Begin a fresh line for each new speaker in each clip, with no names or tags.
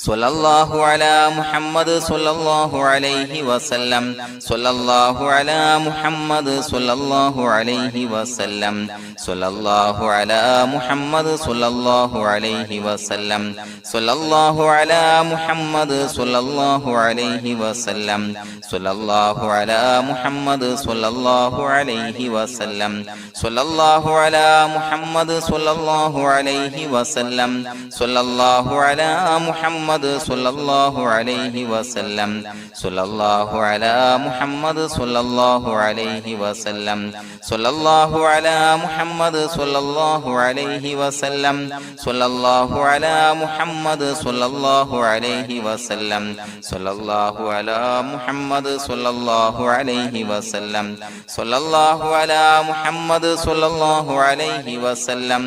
സ്വല്ലല്ലാഹു അലാ മുഹമ്മദ് സ്വല്ലല്ലാഹു അലൈഹി വസല്ലം സ്വല്ലല്ലാഹു അലാ മുഹമ്മദ് സ്വല്ലല്ലാഹു അലൈഹി വസല്ലം സ്വല്ലല്ലാഹു അലാ മുഹമ്മദ് സ്വല്ലല്ലാഹു അലൈഹി വസല്ലം സ്വല്ലല്ലാഹു അലാ മുഹമ്മദ് സ്വല്ലല്ലാഹു അലൈഹി വസല്ലം സ്വല്ലല്ലാഹു അലാ മുഹമ്മദ് സ്വല്ലല്ലാഹു അലൈഹി വസല്ലം സ്വല്ലല്ലാഹു അലാ മുഹമ്മദ് സ്വല്ലല്ലാഹു അലൈഹി വസല്ലം സ്വല്ലല്ലാഹു അലാ മുഹമ്മദ് സ്വല്ലല്ലാഹു അലൈഹി വസല്ലം സ്വല്ലല്ലാഹു അലാ മുഹമ്മദ് സ്വല്ലല്ലാഹു അലൈഹി വസല്ലം സ്വല്ലല്ലാഹു അലാ മുഹമ്മദ് സ്വല്ലല്ലാഹു അലൈഹി വസല്ലം സ്വല്ലല്ലാഹു അലാ മുഹമ്മദ് സ്വല്ലല്ലാഹു അലൈഹി വസല്ലം സ്വല്ലല്ലാഹു അലാ മുഹമ്മദ് സ്വല്ലല്ലാഹു അലൈഹി വസല്ലം സ്വല്ലല്ലാഹു അലാ മുഹമ്മദ് സ്വല്ലല്ലാഹു അലൈഹി വസല്ലം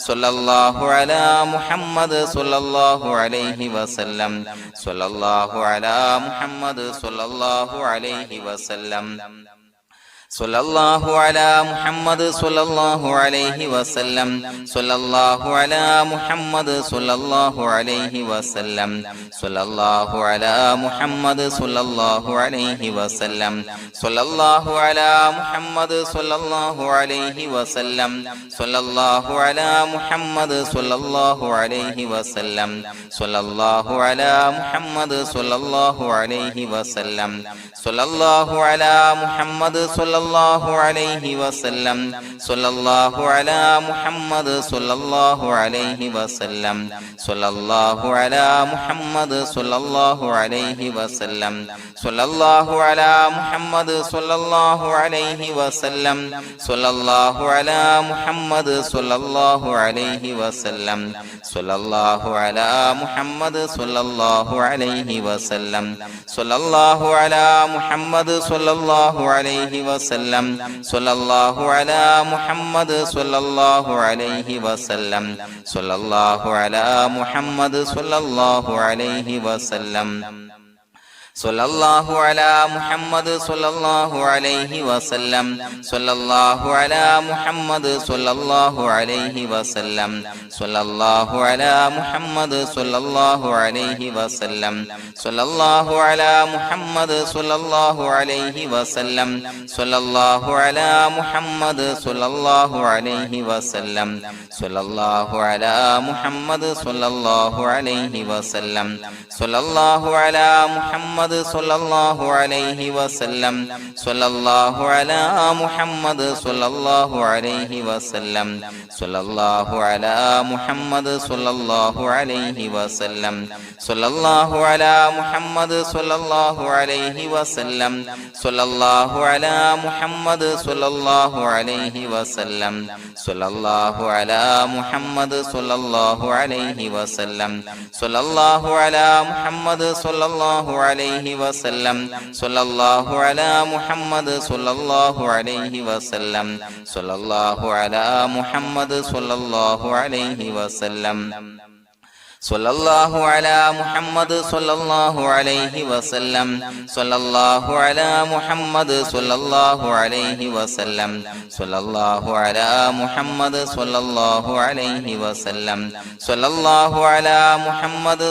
സ്വല്ലല്ലാഹു അലാ മുഹമ്മദ് സ്വല്ലല്ലാഹു അലൈഹി വസല്ലം സ്വല്ലല്ലാഹു അലാ മുഹമ്മദ് സ്വല്ലല്ലാഹു അലൈഹി വസല്ലം സ്വല്ലല്ലാഹു അലാ മുഹമ്മദ് സ്വല്ലല്ലാഹു അലൈഹി വസല്ലം സ്വല്ലല്ലാഹു അലാ മുഹമ്മദ് സ്വല്ലല്ലാഹു അലൈഹി വസല്ലം സ്വല്ലല്ലാഹു അലാ മുഹമ്മദ് സ്വല്ലല്ലാഹു അലൈഹി വസല്ലം സ്വല്ലല്ലാഹു അലാ മുഹമ്മദ് സ്വല്ലല്ലാഹു അലൈഹി വസല്ലം സ്വല്ലല്ലാഹു അലാ മുഹമ്മദ് സ്വല്ലല്ലാഹു അലൈഹി വസല്ലം സ്വല്ലല്ലാഹു അലാ മുഹമ്മദ് സ്വല്ലല്ലാഹു അലൈഹി വസല്ലം സ്വല്ലല്ലാഹു അലാ മുഹമ്മദ് സ്വല്ലല്ലാഹു അലൈഹി വസല്ലം സ്വല്ലല്ലാഹു അലാ മുഹമ്മദ് സ്വല്ലല്ലാഹു അലൈഹി വസല്ലം സ്വല്ലല്ലാഹു അലാ മുഹമ്മദ് സ്വല്ലല്ലാഹു അലൈഹി വസല്ലം സ്വല്ലല്ലാഹു അലാ മുഹമ്മദ് സ്വല്ലല്ലാഹു അലൈഹി വസല്ലം സ്വല്ലല്ലാഹു അലാ മുഹമ്മദ് സ്വല്ലല്ലാഹു അലൈഹി വസല്ലം സ്വല്ലല്ലാഹു അലാ മുഹമ്മദ് സ്വല്ലല്ലാഹു അലൈഹി വസല്ലം സ്വല്ലല്ലാഹു അലാ മുഹമ്മദ് സ്വല്ലല്ലാഹു അലൈഹി വസല്ലം സ്വല്ലല്ലാഹു അലാ മുഹമ്മദ് സ്വല്ലല്ലാഹു അലൈഹി വസല്ലം സ്വല്ലല്ലാഹു അലാ മുഹമ്മദ് സ്വല്ലല്ലാഹു അലൈഹി വസല്ലം സ്വല്ലല്ലാഹു അലാ മുഹമ്മദ് സ്വല്ലല്ലാഹു അലൈഹി വസല്ലം സ്വല്ലല്ലാഹു അലാ മുഹമ്മദ് സ്വല്ലല്ലാഹു അലൈഹി വസല്ലം സ്വല്ലല്ലാഹു അലാ മുഹമ്മദ് സ്വല്ലല്ലാഹു അലൈഹി വസല്ലം സ്വല്ലല്ലാഹു അലാ മുഹമ്മദ് സ്വല്ലല്ലാഹു അലൈഹി വസല്ലം സ്വല്ലല്ലാഹു അലാ മുഹമ്മദ് സ്വല്ലല്ലാഹു അലൈഹി വസല്ലം സ്വല്ലല്ലാഹു അലാ മുഹമ്മദ് സ്വല്ലല്ലാഹു അലൈഹി വസല്ലം സ്വല്ലല്ലാഹു അലാ മുഹമ്മദ് സ്വല്ലല്ലാഹു അലൈഹി വസല്ലം സ്വല്ലല്ലാഹു അലാ മുഹമ്മദ് സ്വല്ലല്ലാഹു അലൈഹി വസല്ലം സ്വല്ലല്ലാഹു അലാ മുഹമ്മദ് സ്വല്ലല്ലാഹു അലൈഹി വസല്ലം സ്വല്ലല്ലാഹു അലാ മുഹമ്മദ് സ്വല്ലല്ലാഹു അലൈഹി വസല്ലം സ്വല്ലല്ലാഹു അലാ മുഹമ്മദ് സ്വല്ലല്ലാഹു അലൈഹി വസല്ലം സ്വല്ലല്ലാഹു അലാ മുഹമ്മദ് സ്വല്ലല്ലാഹു അലൈഹി വസല്ലം സ്വല്ലല്ലാഹു അലാ മുഹമ്മദ് സ്വല്ലല്ലാഹു അലൈഹി വസല്ലം സ്വല്ലല്ലാഹു അലാ മുഹമ്മദ് സ്വല്ലല്ലാഹു അലൈഹി വസല്ലം സ്വല്ലല്ലാഹു അലാ മുഹമ്മദ് സ്വല്ലല്ലാഹു അലൈഹി വസല്ലം സ്വല്ലല്ലാഹു അലാ മുഹമ്മദ് സ്വല്ലല്ലാഹു അലൈഹി വസല്ലം സ്വല്ലല്ലാഹു അലാ മുഹമ്മദ് സ്വല്ലല്ലാഹു അലൈഹി വസല്ലം സ്വല്ലല്ലാഹു അലാ മുഹമ്മദ്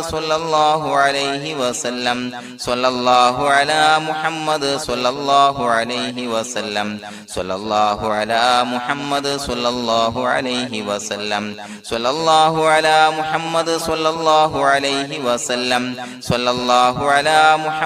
സ്വല്ലല്ലാഹു അലൈഹി വസല്ലം സ്വല്ലല്ലാഹു അലാ മുഹമ്മദ് സ്വല്ലല്ലാഹു അലൈഹി വസല്ലം സ്വല്ലല്ലാഹു അലാ മുഹമ്മദ് സ്വല്ലല്ലാഹു അലൈഹി വസല്ലം സ്വല്ലല്ലാഹു അലാ മുഹമ്മദ് സ്വല്ലല്ലാഹു അലൈഹി വസല്ലം സ്വല്ലല്ലാഹു അലാ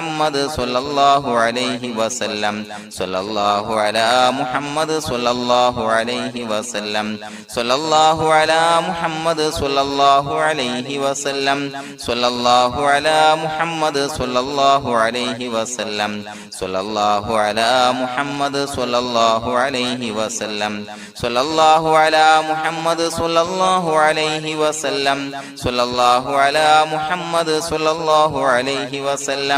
മുഹമ്മദ് സ്വല്ലല്ലാഹു അലൈഹി വസല്ലം സ്വല്ലല്ലാഹു അലാ മുഹമ്മദ് സ്വല്ലല്ലാഹു അലൈഹി വസല്ലം സ്വല്ലല്ലാഹു അലാ മുഹമ്മദ് സ്വല്ലല്ലാഹു അലൈഹി വസല്ലം സ്വല്ലല്ലാഹു അലാ മുഹമ്മദ് സ്വല്ലല്ലാഹു അലൈഹി വസല്ലം സ്വല്ലല്ലാഹു അലാ മുഹമ്മദ് സ്വല്ലല്ലാഹു അലൈഹി വസല്ലം സ്വല്ലല്ലാഹു അലാ മുഹമ്മദ് സ്വല്ലല്ലാഹു അലൈഹി വസല്ലം സ്വല്ലല്ലാഹു അലാ മുഹമ്മദ് സ്വല്ലല്ലാഹു അലൈഹി വസല്ലം സ്വല്ലല്ലാഹു അലാ മുഹമ്മദ് സ്വല്ലല്ലാഹു അലൈഹി വസല്ലം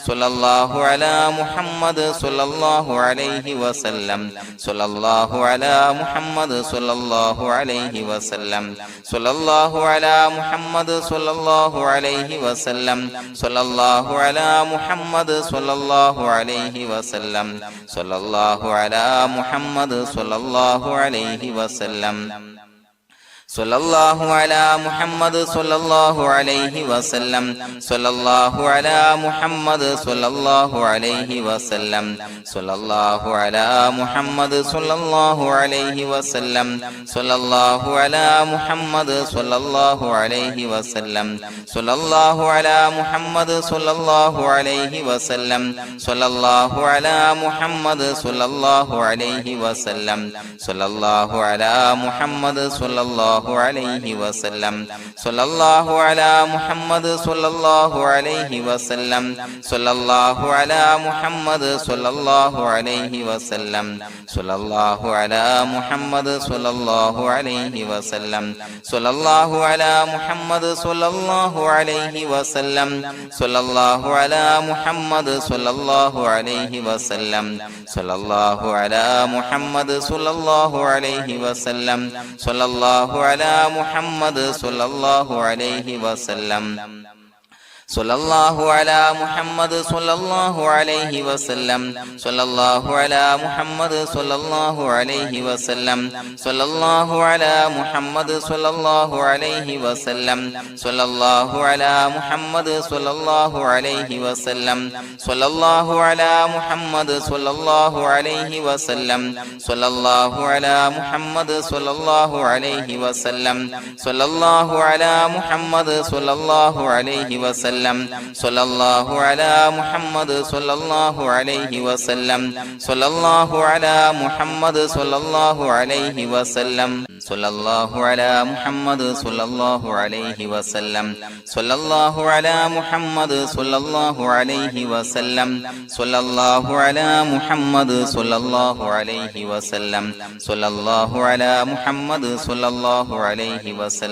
സ്വല്ലല്ലാഹു അലാ മുഹമ്മദ് സ്വല്ലല്ലാഹു അലൈഹി വസല്ലം സ്വല്ലല്ലാഹു അലാ മുഹമ്മദ് സ്വല്ലല്ലാഹു അലൈഹി വസല്ലം സ്വല്ലല്ലാഹു അലാ മുഹമ്മദ് സ്വല്ലല്ലാഹു അലൈഹി വസല്ലം സ്വല്ലല്ലാഹു അലാ മുഹമ്മദ് സ്വല്ലല്ലാഹു അലൈഹി വസല്ലം സ്വല്ലല്ലാഹു അലാ മുഹമ്മദ് സ്വല്ലല്ലാഹു അലൈഹി വസല്ലം സ്വല്ലല്ലാഹു അലാ മുഹമ്മദ് സ്വല്ലല്ലാഹു അലൈഹി വസല്ലം സ്വല്ലല്ലാഹു അലാ മുഹമ്മദ് സ്വല്ലല്ലാഹു അലൈഹി വസല്ലം സ്വല്ലല്ലാഹു അലാ മുഹമ്മദ് സ്വല്ലല്ലാഹു അലൈഹി വസല്ലം സ്വല്ലല്ലാഹു അലാ മുഹമ്മദ് സ്വല്ലല്ലാഹു അലൈഹി വസല്ലം സ്വല്ലല്ലാഹു അലാ മുഹമ്മദ് സ്വല്ലല്ലാഹു അലൈഹി വസല്ലം സ്വല്ലല്ലാഹു അലാ മുഹമ്മദ് സ്വല്ലല്ലാഹു അലൈഹി വസല്ലം സ്വല്ലല്ലാഹു അലാ മുഹമ്മദ് സ്വല്ലല്ലാഹു അലൈഹി വസല്ലം സ്വല്ലല്ലാഹു അലാ മുഹമ്മദ് സ്വല്ലല്ലാഹു അലൈഹി വസല്ലം സ്വല്ലല്ലാഹു അലാ മുഹമ്മദ് സ്വല്ലല്ലാഹു അലൈഹി വസല്ലം സ്വല്ലല്ലാഹു അലാ മുഹമ്മദ് സ്വല്ലല്ലാഹു അലൈഹി വസല്ലം സ്വല്ലല്ലാഹു അലാ മുഹമ്മദ് സ്വല്ലല്ലാഹു അലൈഹി വസല്ലം സ്വല്ലല്ലാഹു അലാ മുഹമ്മദ് സ്വല്ലല്ലാഹു അലൈഹി വസല്ലം സ്വല്ലല്ലാഹു അലാ മുഹമ്മദ് സ്വല്ലല്ലാഹു അലൈഹി വസല്ലം സ്വല്ലല്ലാഹു അലാ മുഹമ്മദ് സ്വല്ലല്ലാഹു അലൈഹി വസല്ലം സ്വല്ലല്ലാഹു അലാ മുഹമ്മദ് സ്വല്ലല്ലാഹു അലൈഹി വസല്ലം സ്വല്ലല്ലാഹു അലാ മുഹമ്മദ് സ്വല്ലല്ലാഹു അലൈഹി വസല്ലം സ്വല്ലല്ലാഹു അലാ മുഹമ്മദ് സ്വല്ലല്ലാഹു അലൈഹി വസല്ലം സ്വല്ലല്ലാഹു അലാ മുഹമ്മദ് സ്വല്ലല്ലാഹു അലൈഹി വസല്ലം സ്വല്ലല്ലാഹു അലാ മുഹമ്മദ് സ്വല്ലല്ലാഹു അലൈഹി വസല്ലം സ്വല്ലല്ലാഹു അലാ മുഹമ്മദ് സ്വല്ലല്ലാഹു അലൈഹി വസല്ലം സ്വല്ലല്ലാഹു അലാ മുഹമ്മദ് സ്വല്ലല്ലാഹു അലൈഹി വസല്ലം സ്വല്ലല്ലാഹു അലാ മുഹമ്മദ് സ്വല്ലല്ലാഹു അലൈഹി വസല്ലം സ്വല്ലല്ലാഹു അലാ മുഹമ്മദ് സ്വല്ലല്ലാഹു അലൈഹി വസല്ലം സ്വല്ലല്ലാഹു അലാ മുഹമ്മദ് സ്വല്ലല്ലാഹു അലൈഹി വസല്ലം സ്വല്ലല്ലാഹു അലാ മുഹമ്മദ് സ്വല്ലല്ലാഹു അലൈഹി വസല്ലം സ്വല്ലല്ലാഹു അലാ മുഹമ്മദ് സ്വല്ലല്ലാഹു അലൈഹി വസല്ലം സ്വല്ലല്ലാഹു അലാ മുഹമ്മദ് സ്വല്ലല്ലാഹു അലൈഹി വസല്ലം സ്വല്ലല്ലാഹു അലാ മുഹമ്മദ് സ്വല്ലല്ലാഹു അലൈഹി വസല്ലം സ്വല്ലല്ലാഹു അലാ മുഹമ്മദ് സ്വല്ലല്ലാഹു അലൈഹി വസല്ലം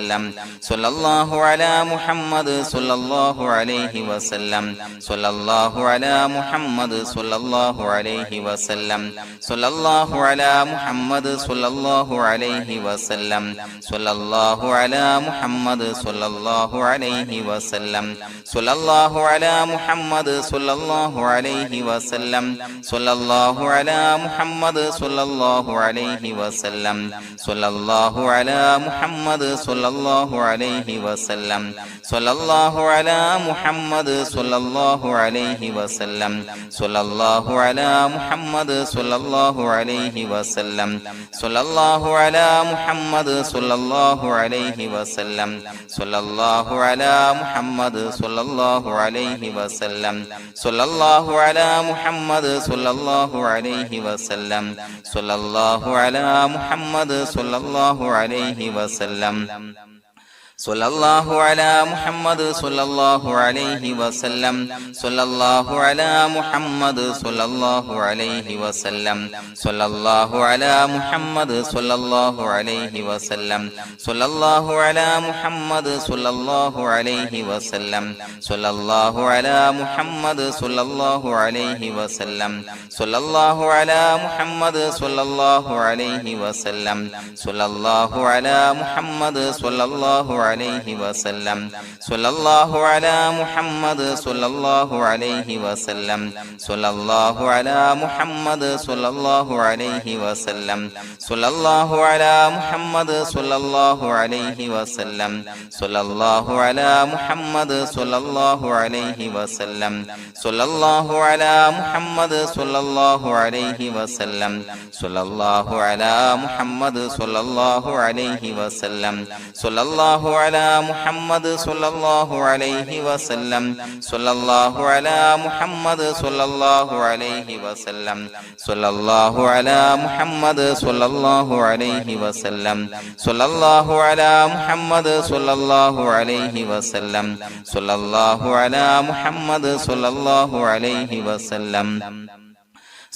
സ്വല്ലല്ലാഹു അലാ മുഹമ്മദ് സ്വല്ലല്ലാഹു അലൈഹി വസല്ലം സ്വല്ലല്ലാഹു അലാ മുഹമ്മദ് സ്വല്ലല്ലാഹു അലൈഹി വസല്ലം സ്വല്ലല്ലാഹു അലാ മുഹമ്മദ് സ്വല്ലല്ലാഹു അലൈഹി വസല്ലം സ്വല്ലല്ലാഹു അലാ മുഹമ്മദ് സ്വല്ലല്ലാഹു അലൈഹി വസല്ലം സ്വല്ലല്ലാഹു അലാ മുഹമ്മദ് സ്വല്ലല്ലാഹു അലൈഹി വസല്ലം സ്വല്ലല്ലാഹു അലാ മുഹമ്മദ് സ്വല്ലല്ലാഹു അലൈഹി വസല്ലം സ്വല്ലല്ലാഹു അലാ മുഹമ്മദ് സ്വല്ലല്ലാഹു അലൈഹി വസല്ലം സ്വല്ലല്ലാഹു അലാ മുഹമ്മദ് സ്വല്ലല്ലാഹു അലൈഹി വസല്ലം സ്വല്ലല്ലാഹു അലാ മുഹമ്മദ് സ്വല്ലല്ലാഹു അലൈഹി വസല്ലം സ്വല്ലല്ലാഹു അലാ മുഹമ്മദ് സ്വല്ലല്ലാഹു അലൈഹി വസല്ലം സ്വല്ലല്ലാഹു അലാ മുഹമ്മദ് സ്വല്ലല്ലാഹു അലൈഹി വസല്ലം സ്വല്ലല്ലാഹു അലാ മുഹമ്മദ് സ്വല്ലല്ലാഹു അലൈഹി വസല്ലം സ്വല്ലല്ലാഹു അലാ മുഹമ്മദ് സ്വല്ലല്ലാഹു അലൈഹി വസല്ലം സ്വല്ലല്ലാഹു അലാ മുഹമ്മദ് സ്വല്ലല്ലാഹു അലൈഹി വസല്ലം സ്വല്ലല്ലാഹു അലാ മുഹമ്മദ് സ്വല്ലല്ലാഹു അലൈഹി വസല്ലം സ്വല്ലല്ലാഹു അലാ മുഹമ്മദ് സ്വല്ലല്ലാഹു അലൈഹി വസല്ലം സ്വല്ലല്ലാഹു അലാ മുഹമ്മദ് സ്വല്ലല്ലാഹു അലൈഹി വസല്ലം സ്വല്ലല്ലാഹു അലാ മുഹമ്മദ് സ്വല്ലല്ലാഹു അലൈഹി വസല്ലം സ്വല്ലല്ലാഹു അലാ മുഹമ്മദ് സ്വല്ലല്ലാഹു അലൈഹി വസല്ലം സ്വല്ലല്ലാഹു അലാ മുഹമ്മദ് സ്വല്ലല്ലാഹു അലൈഹി വസല്ലം സ്വല്ലല്ലാഹു അലാ മുഹമ്മദ് സ്വല്ലല്ലാഹു അലൈഹി വസല്ലം സ്വല്ലല്ലാഹു അലാ മുഹമ്മദ് സ്വല്ലല്ലാഹു അലൈഹി വസല്ലം സ്വല്ലല്ലാഹു അലാ മുഹമ്മദ് സ്വല്ലല്ലാഹു അലൈഹി വസല്ലം സ്വല്ലല്ലാഹു അലാ മുഹമ്മദ് സ്വല്ലല്ലാഹു അലൈഹി വസല്ലം സ്വല്ലല്ലാഹു അലാ മുഹമ്മദ് സ്വല്ലല്ലാഹു അലൈഹി വസല്ലം സ്വല്ലല്ലാഹു അലാ മുഹമ്മദ് സ്വല്ലല്ലാഹു അലൈഹി വസല്ലം സ്വല്ലല്ലാഹു അലാ മുഹമ്മദ് സ്വല്ലല്ലാഹു അലൈഹി വസല്ലം സ്വല്ലല്ലാഹു അലാ മുഹമ്മദ് സ്വല്ലല്ലാഹു അലൈഹി വസല്ലം സ്വല്ലല്ലാഹു അലാ മുഹമ്മദ് സ്വല്ലല്ലാഹു അലൈഹി വസല്ലം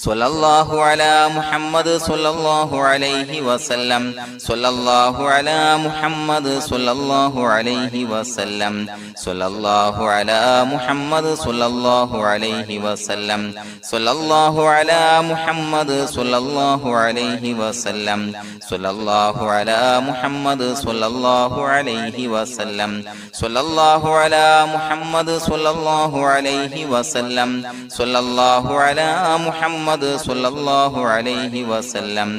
സ്വല്ലല്ലാഹു അലാ മുഹമ്മദ് സ്വല്ലല്ലാഹു അലൈഹി വസല്ലം സ്വല്ലല്ലാഹു അലാ മുഹമ്മദ് സ്വല്ലല്ലാഹു അലൈഹി വസല്ലം സ്വല്ലല്ലാഹു അലാ മുഹമ്മദ് സ്വല്ലല്ലാഹു അലൈഹി വസല്ലം സ്വല്ലല്ലാഹു അലാ മുഹമ്മദ് സ്വല്ലല്ലാഹു അലൈഹി വസല്ലം സ്വല്ലല്ലാഹു അലാ മുഹമ്മദ് സ്വല്ലല്ലാഹു അലൈഹി വസല്ലം സ്വല്ലല്ലാഹു അലാ മുഹമ്മദ് സ്വല്ലല്ലാഹു അലൈഹി വസല്ലം സ്വല്ലല്ലാഹു അലാ മുഹമ്മദ് മുഹമ്മദ് സ്വല്ലല്ലാഹു അലൈഹി വസല്ലം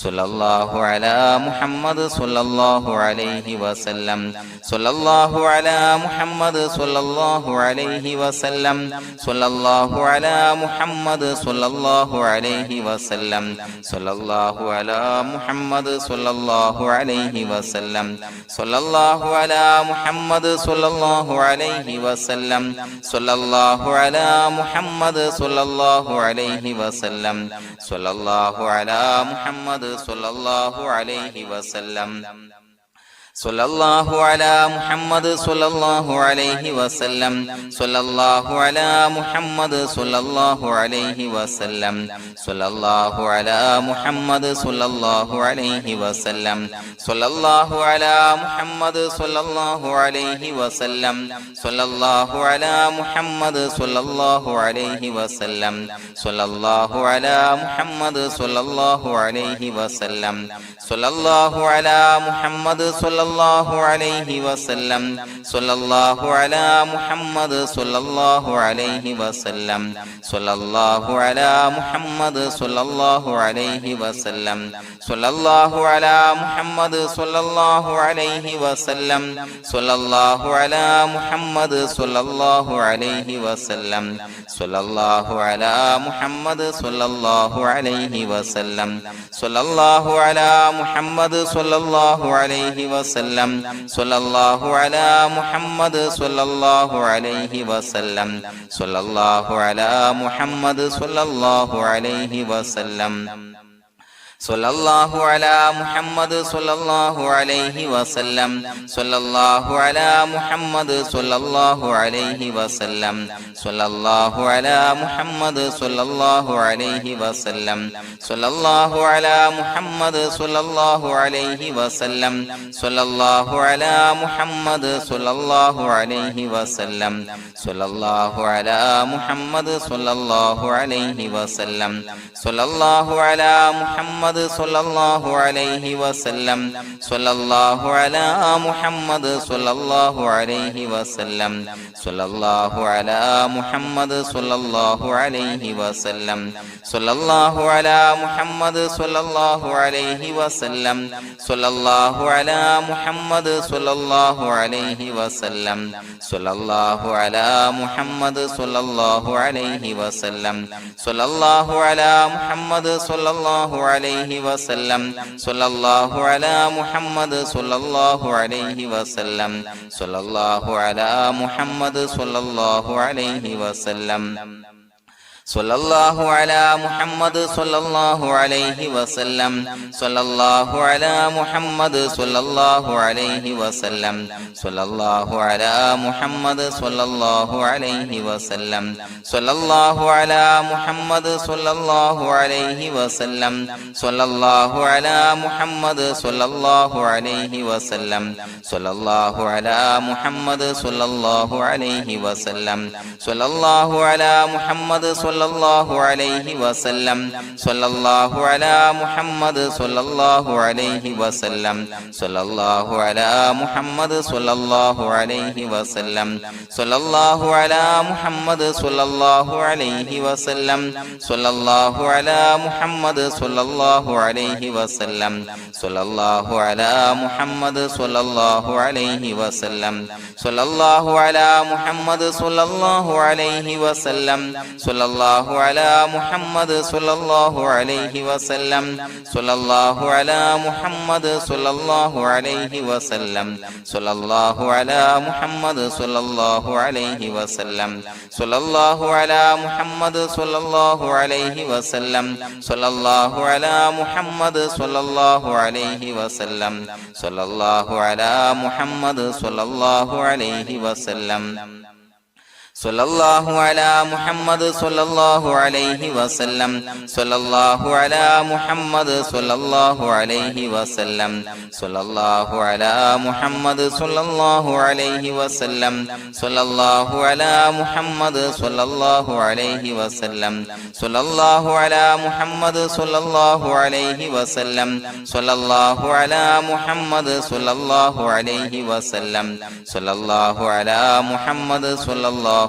സ്വല്ലല്ലാഹു അലാ മുഹമ്മദ് സ്വല്ലല്ലാഹു അലൈഹി വസല്ലം സ്വല്ലല്ലാഹു അലാ മുഹമ്മദ് സ്വല്ലല്ലാഹു അലൈഹി വസല്ലം സ്വല്ലല്ലാഹു അലാ മുഹമ്മദ് സ്വല്ലല്ലാഹു അലൈഹി വസല്ലം സ്വല്ലല്ലാഹു അലാ മുഹമ്മദ് സ്വല്ലല്ലാഹു അലൈഹി വസല്ലം സ്വല്ലല്ലാഹു അലാ മുഹമ്മദ് സ്വല്ലല്ലാഹു അലൈഹി വസല്ലം സ്വല്ലല്ലാഹു അലാ മുഹമ്മദ് സ്വല്ലല്ലാഹു അലൈഹി വസല്ലം സ്വല്ലല്ലാഹു അലാ മുഹമ്മദ് സ്വല്ലല്ലാഹു അലൈഹി വസല്ലം സ്വല്ലല്ലാഹു അലാ മുഹമ്മദ് സ്വല്ലല്ലാഹു അലൈഹി വസല്ലം സ്വല്ലല്ലാഹു അലാ മുഹമ്മദ് സ്വല്ലല്ലാഹു അലൈഹി വസല്ലം സ്വല്ലല്ലാഹു അലാ മുഹമ്മദ് സ്വല്ലല്ലാഹു അലൈഹി വസല്ലം സ്വല്ലല്ലാഹു അലാ മുഹമ്മദ് സ്വല്ലല്ലാഹു അലൈഹി വസല്ലം സ്വല്ലല്ലാഹു അലാ മുഹമ്മദ് സ്വല്ലല്ലാഹു അലൈഹി വസല്ലം സ്വല്ലല്ലാഹു അലാ മുഹമ്മദ് സ്വല്ലല്ലാഹു അലൈഹി വസല്ലം സ്വല്ലല്ലാഹു അലാ മുഹമ്മദ് സ്വല്ലല്ലാഹു അലൈഹി വസല്ലം സ്വല്ലല്ലാഹു അലാ മുഹമ്മദ് സ്വല്ലല്ലാഹു അലൈഹി വസല്ലം സ്വല്ലല്ലാഹു അലാ മുഹമ്മദ് സ്വല്ലല്ലാഹു അലൈഹി വസല്ലം സ്വല്ലല്ലാഹു അലാ മുഹമ്മദ് സ്വല്ലല്ലാഹു അലൈഹി വസല്ലം സ്വല്ലല്ലാഹു അലാ മുഹമ്മദ് സ്വല്ലല്ലാഹു അലൈഹി വസല്ലം സ്വല്ലല്ലാഹു അലാ മുഹമ്മദ് സ്വല്ലല്ലാഹു അലൈഹി വസല്ലം സ്വല്ലല്ലാഹു അലാ മുഹമ്മദ് സ്വല്ലല്ലാഹു അലൈഹി വസല്ലം സ്വല്ലല്ലാഹു അലാ മുഹമ്മദ് സ്വല്ലല്ലാഹു അലൈഹി വസല്ലം സ്വല്ലല്ലാഹു അലാ മുഹമ്മദ് സ്വല്ലല്ലാഹു അലൈഹി വസല്ലം സ്വല്ലല്ലാഹു അലാ മുഹമ്മദ് സ്വല്ലല്ലാഹു അലൈഹി വസല്ലം സ്വല്ലല്ലാഹു അലാ മുഹമ്മദ് സ്വല്ലല്ലാഹു അലൈഹി വസല്ലം സ്വല്ലല്ലാഹു അലാ മുഹമ്മദ് സ്വല്ലല്ലാഹു അലൈഹി വസല്ലം സ്വല്ലല്ലാഹു അലാ മുഹമ്മദ് സ്വല്ലല്ലാഹു അലൈഹി വസല്ലം സ്വല്ലല്ലാഹു അലാ മുഹമ്മദ് സ്വല്ലല്ലാഹു അലൈഹി വസല്ലം സ്വല്ലല്ലാഹു അലാ മുഹമ്മദ് സ്വല്ലല്ലാഹു അലൈഹി വസല്ലം സ്വല്ലല്ലാഹു അലാ മുഹമ്മദ് സ്വല്ലല്ലാഹു അലൈഹി വസല്ലം സ്വല്ലല്ലാഹു അലാ മുഹമ്മദ് സ്വല്ലല്ലാഹു അലൈഹി വസല്ലം സ്വല്ലല്ലാഹു അലാ മുഹമ്മദ് സ്വല്ലല്ലാഹു അലൈഹി വസല്ലം സ്വല്ലല്ലാഹു അലാ മുഹമ്മദ് സ്വല്ലല്ലാഹു അലൈഹി വസല്ലം സ്വല്ലല്ലാഹു അലാ മുഹമ്മദ് സ്വല്ലല്ലാഹു അലൈഹി വസല്ലം സ്വല്ലല്ലാഹു അലാ മുഹമ്മദ് സ്വല്ലല്ലാഹു അലൈഹി വസല്ലം സ്വല്ലല്ലാഹു അലാ മുഹമ്മദ് സ്വല്ലല്ലാഹു അലൈഹി വസല്ലം സ്വല്ലല്ലാഹു അലാ മുഹമ്മദ് സ്വല്ലല്ലാഹു അലൈഹി വസല്ലം സ്വല്ലല്ലാഹു അലാ മുഹമ്മദ് സ്വല്ലല്ലാഹു അലൈഹി വസല്ലം സ്വല്ലല്ലാഹു അലാ മുഹമ്മദ് സ്വല്ലല്ലാഹു അലൈഹി വസല്ലം സ്വല്ലല്ലാഹു അലാ മുഹമ്മദ് സ്വല്ലല്ലാഹു അലൈഹി വസല്ലം സ്വല്ലല്ലാഹു അലാ മുഹമ്മദ് സ്വല്ലല്ലാഹു അലൈഹി വസല്ലം സ്വല്ലല്ലാഹു അലാ മുഹമ്മദ് സ്വല്ലല്ലാഹു അലൈഹി വസല്ലം സ്വല്ലല്ലാഹു അലാ മുഹമ്മദ് സ്വല്ലല്ലാഹു അലൈഹി വസല്ലം സ്വല്ലല്ലാഹു അലാ മുഹമ്മദ് സ്വല്ലല്ലാഹു അലൈഹി വസല്ലം സ്വല്ലല്ലാഹു അലാ മുഹമ്മദ് സ്വല്ലല്ലാഹു അലൈഹി വസല്ലം സ്വല്ലല്ലാഹു അലാ മുഹമ്മദ് സ്വല്ലല്ലാഹു അലൈഹി വസല്ലം സ്വല്ലല്ലാഹു അലാ മുഹമ്മദ് സ്വല്ലല്ലാഹു അലൈഹി വസല്ലം സ്വല്ലല്ലാഹു അലാ മുഹമ്മദ് സ്വല്ലല്ലാഹു അലൈഹി വസല്ലം സ്വല്ലല്ലാഹു അലാ മുഹമ്മദ് സ്വല്ലല്ലാഹു അലൈഹി വസല്ലം സ്വല്ലല്ലാഹു അലാ മുഹമ്മദ് സ്വല്ലല്ലാഹു അലൈഹി വസല്ലം സ്വല്ലല്ലാഹു അലാ മുഹമ്മദ് സ്വല്ലല്ലാഹു അലൈഹി വസല്ലം സ്വല്ലല്ലാഹു അലാ മുഹമ്മദ് സ്വല്ലല്ലാഹു അലൈഹി വസല്ലം സ്വല്ലല്ലാഹു അലാ മുഹമ്മദ് സ്വല്ലല്ലാഹു അലൈഹി വസല്ലം സ്വല്ലല്ലാഹു അലാ മുഹമ്മദ് സ്വല്ലല്ലാഹു അലൈഹി വസല്ലം സ്വല്ലല്ലാഹു അലാ മുഹമ്മദ് സ്വല്ലല്ലാഹു അലൈഹി വസല്ലം സ്വല്ലല്ലാഹു അലാ മുഹമ്മദ് സ്വല്ലല്ലാഹു അലൈഹി വസല്ലം സ്വല്ലല്ലാഹു അലാ മുഹമ്മദ് സ്വല്ലല്ലാഹു അലൈഹി വസല്ലം സ്വല്ലല്ലാഹു അലാ മുഹമ്മദ് സ്വല്ലല്ലാഹു അലൈഹി വസല്ലം സ്വല്ലല്ലാഹു അലാ മുഹമ്മദ് സ്വല്ലല്ലാഹു അലൈഹി വസല്ലം സ്വല്ലല്ലാഹു അലാ മുഹമ്മദ് സ്വല്ലല്ലാഹു അലൈഹി വസല്ലം സ്വല്ലല്ലാഹു അലാ മുഹമ്മദ് സ്വല്ലല്ലാഹു അലൈഹി വസല്ലം സ്വല്ലല്ലാഹു അലാ മുഹമ്മദ് സ്വല്ലല്ലാഹു അലൈഹി വസല്ലം സ്വല്ലല്ലാഹു അലാ മുഹമ്മദ് സ്വല്ലല്ലാഹു അലൈഹി വസല്ലം സ്വല്ലല്ലാഹു അലാ മുഹമ്മദ് സ്വല്ലല്ലാഹു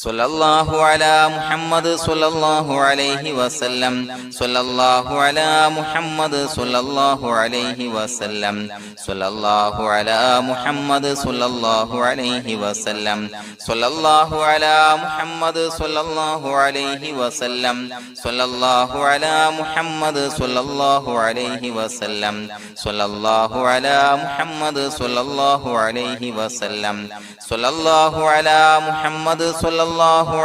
സ്വല്ലല്ലാഹു അലാ മുഹമ്മദ് സ്വല്ലല്ലാഹു അലൈഹി വസല്ലം സ്വല്ലല്ലാഹു അലാ മുഹമ്മദ് സ്വല്ലല്ലാഹു അലൈഹി വസല്ലം സ്വല്ലല്ലാഹു അലാ മുഹമ്മദ് സ്വല്ലല്ലാഹു അലൈഹി വസല്ലം സ്വല്ലല്ലാഹു അലാ മുഹമ്മദ് സ്വല്ലല്ലാഹു അലൈഹി വസല്ലം സ്വല്ലല്ലാഹു അലാ മുഹമ്മദ് സ്വല്ലല്ലാഹു അലൈഹി വസല്ലം സ്വല്ലല്ലാഹു അലാ മുഹമ്മദ് സ്വല്ലല്ലാഹു അലൈഹി വസല്ലം സ്വല്ലല്ലാഹു അലാ മുഹമ്മദ് സ്വല്ലല്ലാഹു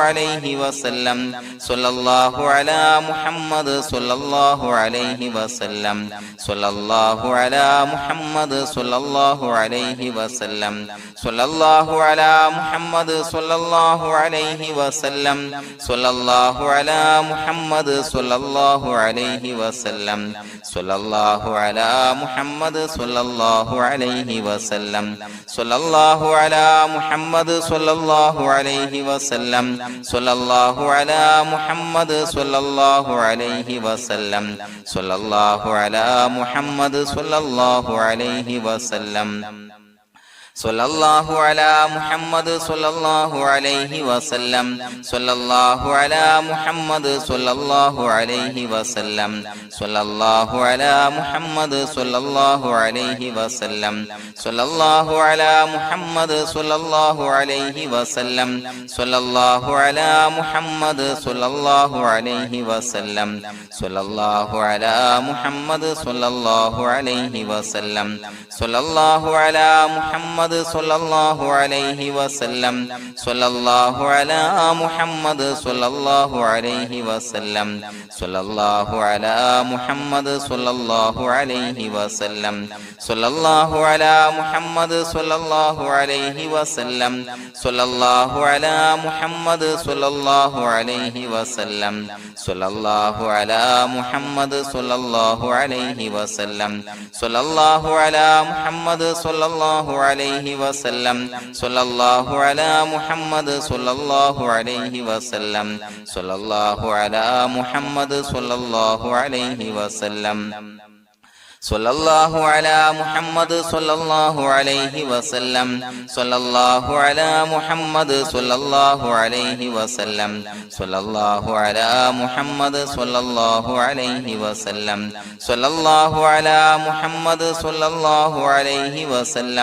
അലൈഹി വസല്ലം സ്വല്ലല്ലാഹു അലാ മുഹമ്മദ് സ്വല്ലല്ലാഹു അലൈഹി വസല്ലം സ്വല്ലല്ലാഹു അലാ മുഹമ്മദ് സ്വല്ലല്ലാഹു അലൈഹി വസല്ലം സ്വല്ലല്ലാഹു അലാ മുഹമ്മദ് സ്വല്ലല്ലാഹു അലൈഹി വസല്ലം സ്വല്ലല്ലാഹു അലാ മുഹമ്മദ് സ്വല്ലല്ലാഹു അലൈഹി വസല്ലം സ്വല്ലല്ലാഹു അലാ മുഹമ്മദ് സ്വല്ലല്ലാഹു അലൈഹി വസല്ലം സ്വല്ലല്ലാഹു അലാ മുഹമ്മദ് സ്വല്ലല്ലാഹു അലൈഹി വസല്ലം സ്വല്ലല്ലാഹു അലാ മുഹമ്മദ് സ്വല്ലല്ലാഹു അലൈഹി വസല്ലം സ്വല്ലല്ലാഹു അലാ മുഹമ്മദ് സ്വല്ലല്ലാഹു അലൈഹി വസല്ലം സ്വല്ലല്ലാഹു അലാ മുഹമ്മദ് സ്വല്ലല്ലാഹു അലൈഹി വസല്ലം സ്വല്ലല്ലാഹു അലാ മുഹമ്മദ് സ്വല്ലല്ലാഹു അലൈഹി വസല്ലം സ്വല്ലല്ലാഹു അലാ മുഹമ്മദ് സ്വല്ലല്ലാഹു അലൈഹി വസല്ലം സ്വല്ലല്ലാഹു അലാ മുഹമ്മദ് സ്വല്ലല്ലാഹു അലൈഹി വസല്ലം സ്വല്ലല്ലാഹു അലാ മുഹമ്മദ് സ്വല്ലല്ലാഹു അലൈഹി വസല്ലം സ്വല്ലല്ലാഹു അലാ മുഹമ്മദ് സ്വല്ലല്ലാഹു അലൈഹി വസല്ലം സ്വല്ലല്ലാഹു അലാ മുഹമ്മദ് സ്വല്ലല്ലാഹു അലൈഹി വസല്ലം സ്വല്ലല്ലാഹു അലാ മുഹമ്മദ് സ്വല്ലല്ലാഹു അലൈഹി വസല്ലം സ്വല്ലല്ലാഹു അലാ മുഹമ്മദ് സ്വല്ലല്ലാഹു അലൈഹി വസല്ലം സ്വല്ലല്ലാഹു അലാ മുഹമ്മദ് സ്വല്ലല്ലാഹു അലൈഹി വസല്ലം സ്വല്ലല്ലാഹു അലാ മുഹമ്മദ് സ്വല്ലല്ലാഹു അലൈഹി വസല്ലം സ്വല്ലല്ലാഹു അലാ മുഹമ്മദ് സ്വല്ലല്ലാഹു അലൈഹി വസല്ലം സ്വല്ലല്ലാഹു അലാ മുഹമ്മദ് സ്വല്ലല്ലാഹു അലൈഹി വസല്ലം സ്വല്ലല്ലാഹു അലാ മുഹമ്മദ് സ്വല്ലല്ലാഹു അലൈഹി വസല്ലം സ്വല്ലല്ലാഹു അലാ മുഹമ്മദ് സ്വല്ലല്ലാഹു അലൈഹി വസല്ലം സ്വല്ലല്ലാഹു അലാ മുഹമ്മദ് സ്വല്ലല്ലാഹു അലൈഹി വസല്ലം സ്വല്ലല്ലാഹു അലാ മുഹമ്മദ് സ്വല്ലല്ലാഹു അലൈഹി വസല്ലം സ്വല്ലല്ലാഹു അലാ മുഹമ്മദ് സ്വല്ലല്ലാഹു അലൈഹി വസല്ലം സ്വല്ലല്ലാഹു അലാ മുഹമ്മദ് സ്വല്ലല്ലാഹു അലൈഹി വസല്ലം സ്വല്ലല്ലാഹു അലാ മുഹമ്മദ് സ്വല്ലല്ലാഹു അലൈഹി വസല്ലം സ്വല്ലല്ലാഹു അലാ മുഹമ്മദ് സ്വല്ലല്ലാഹു അലൈഹി വസല്ലം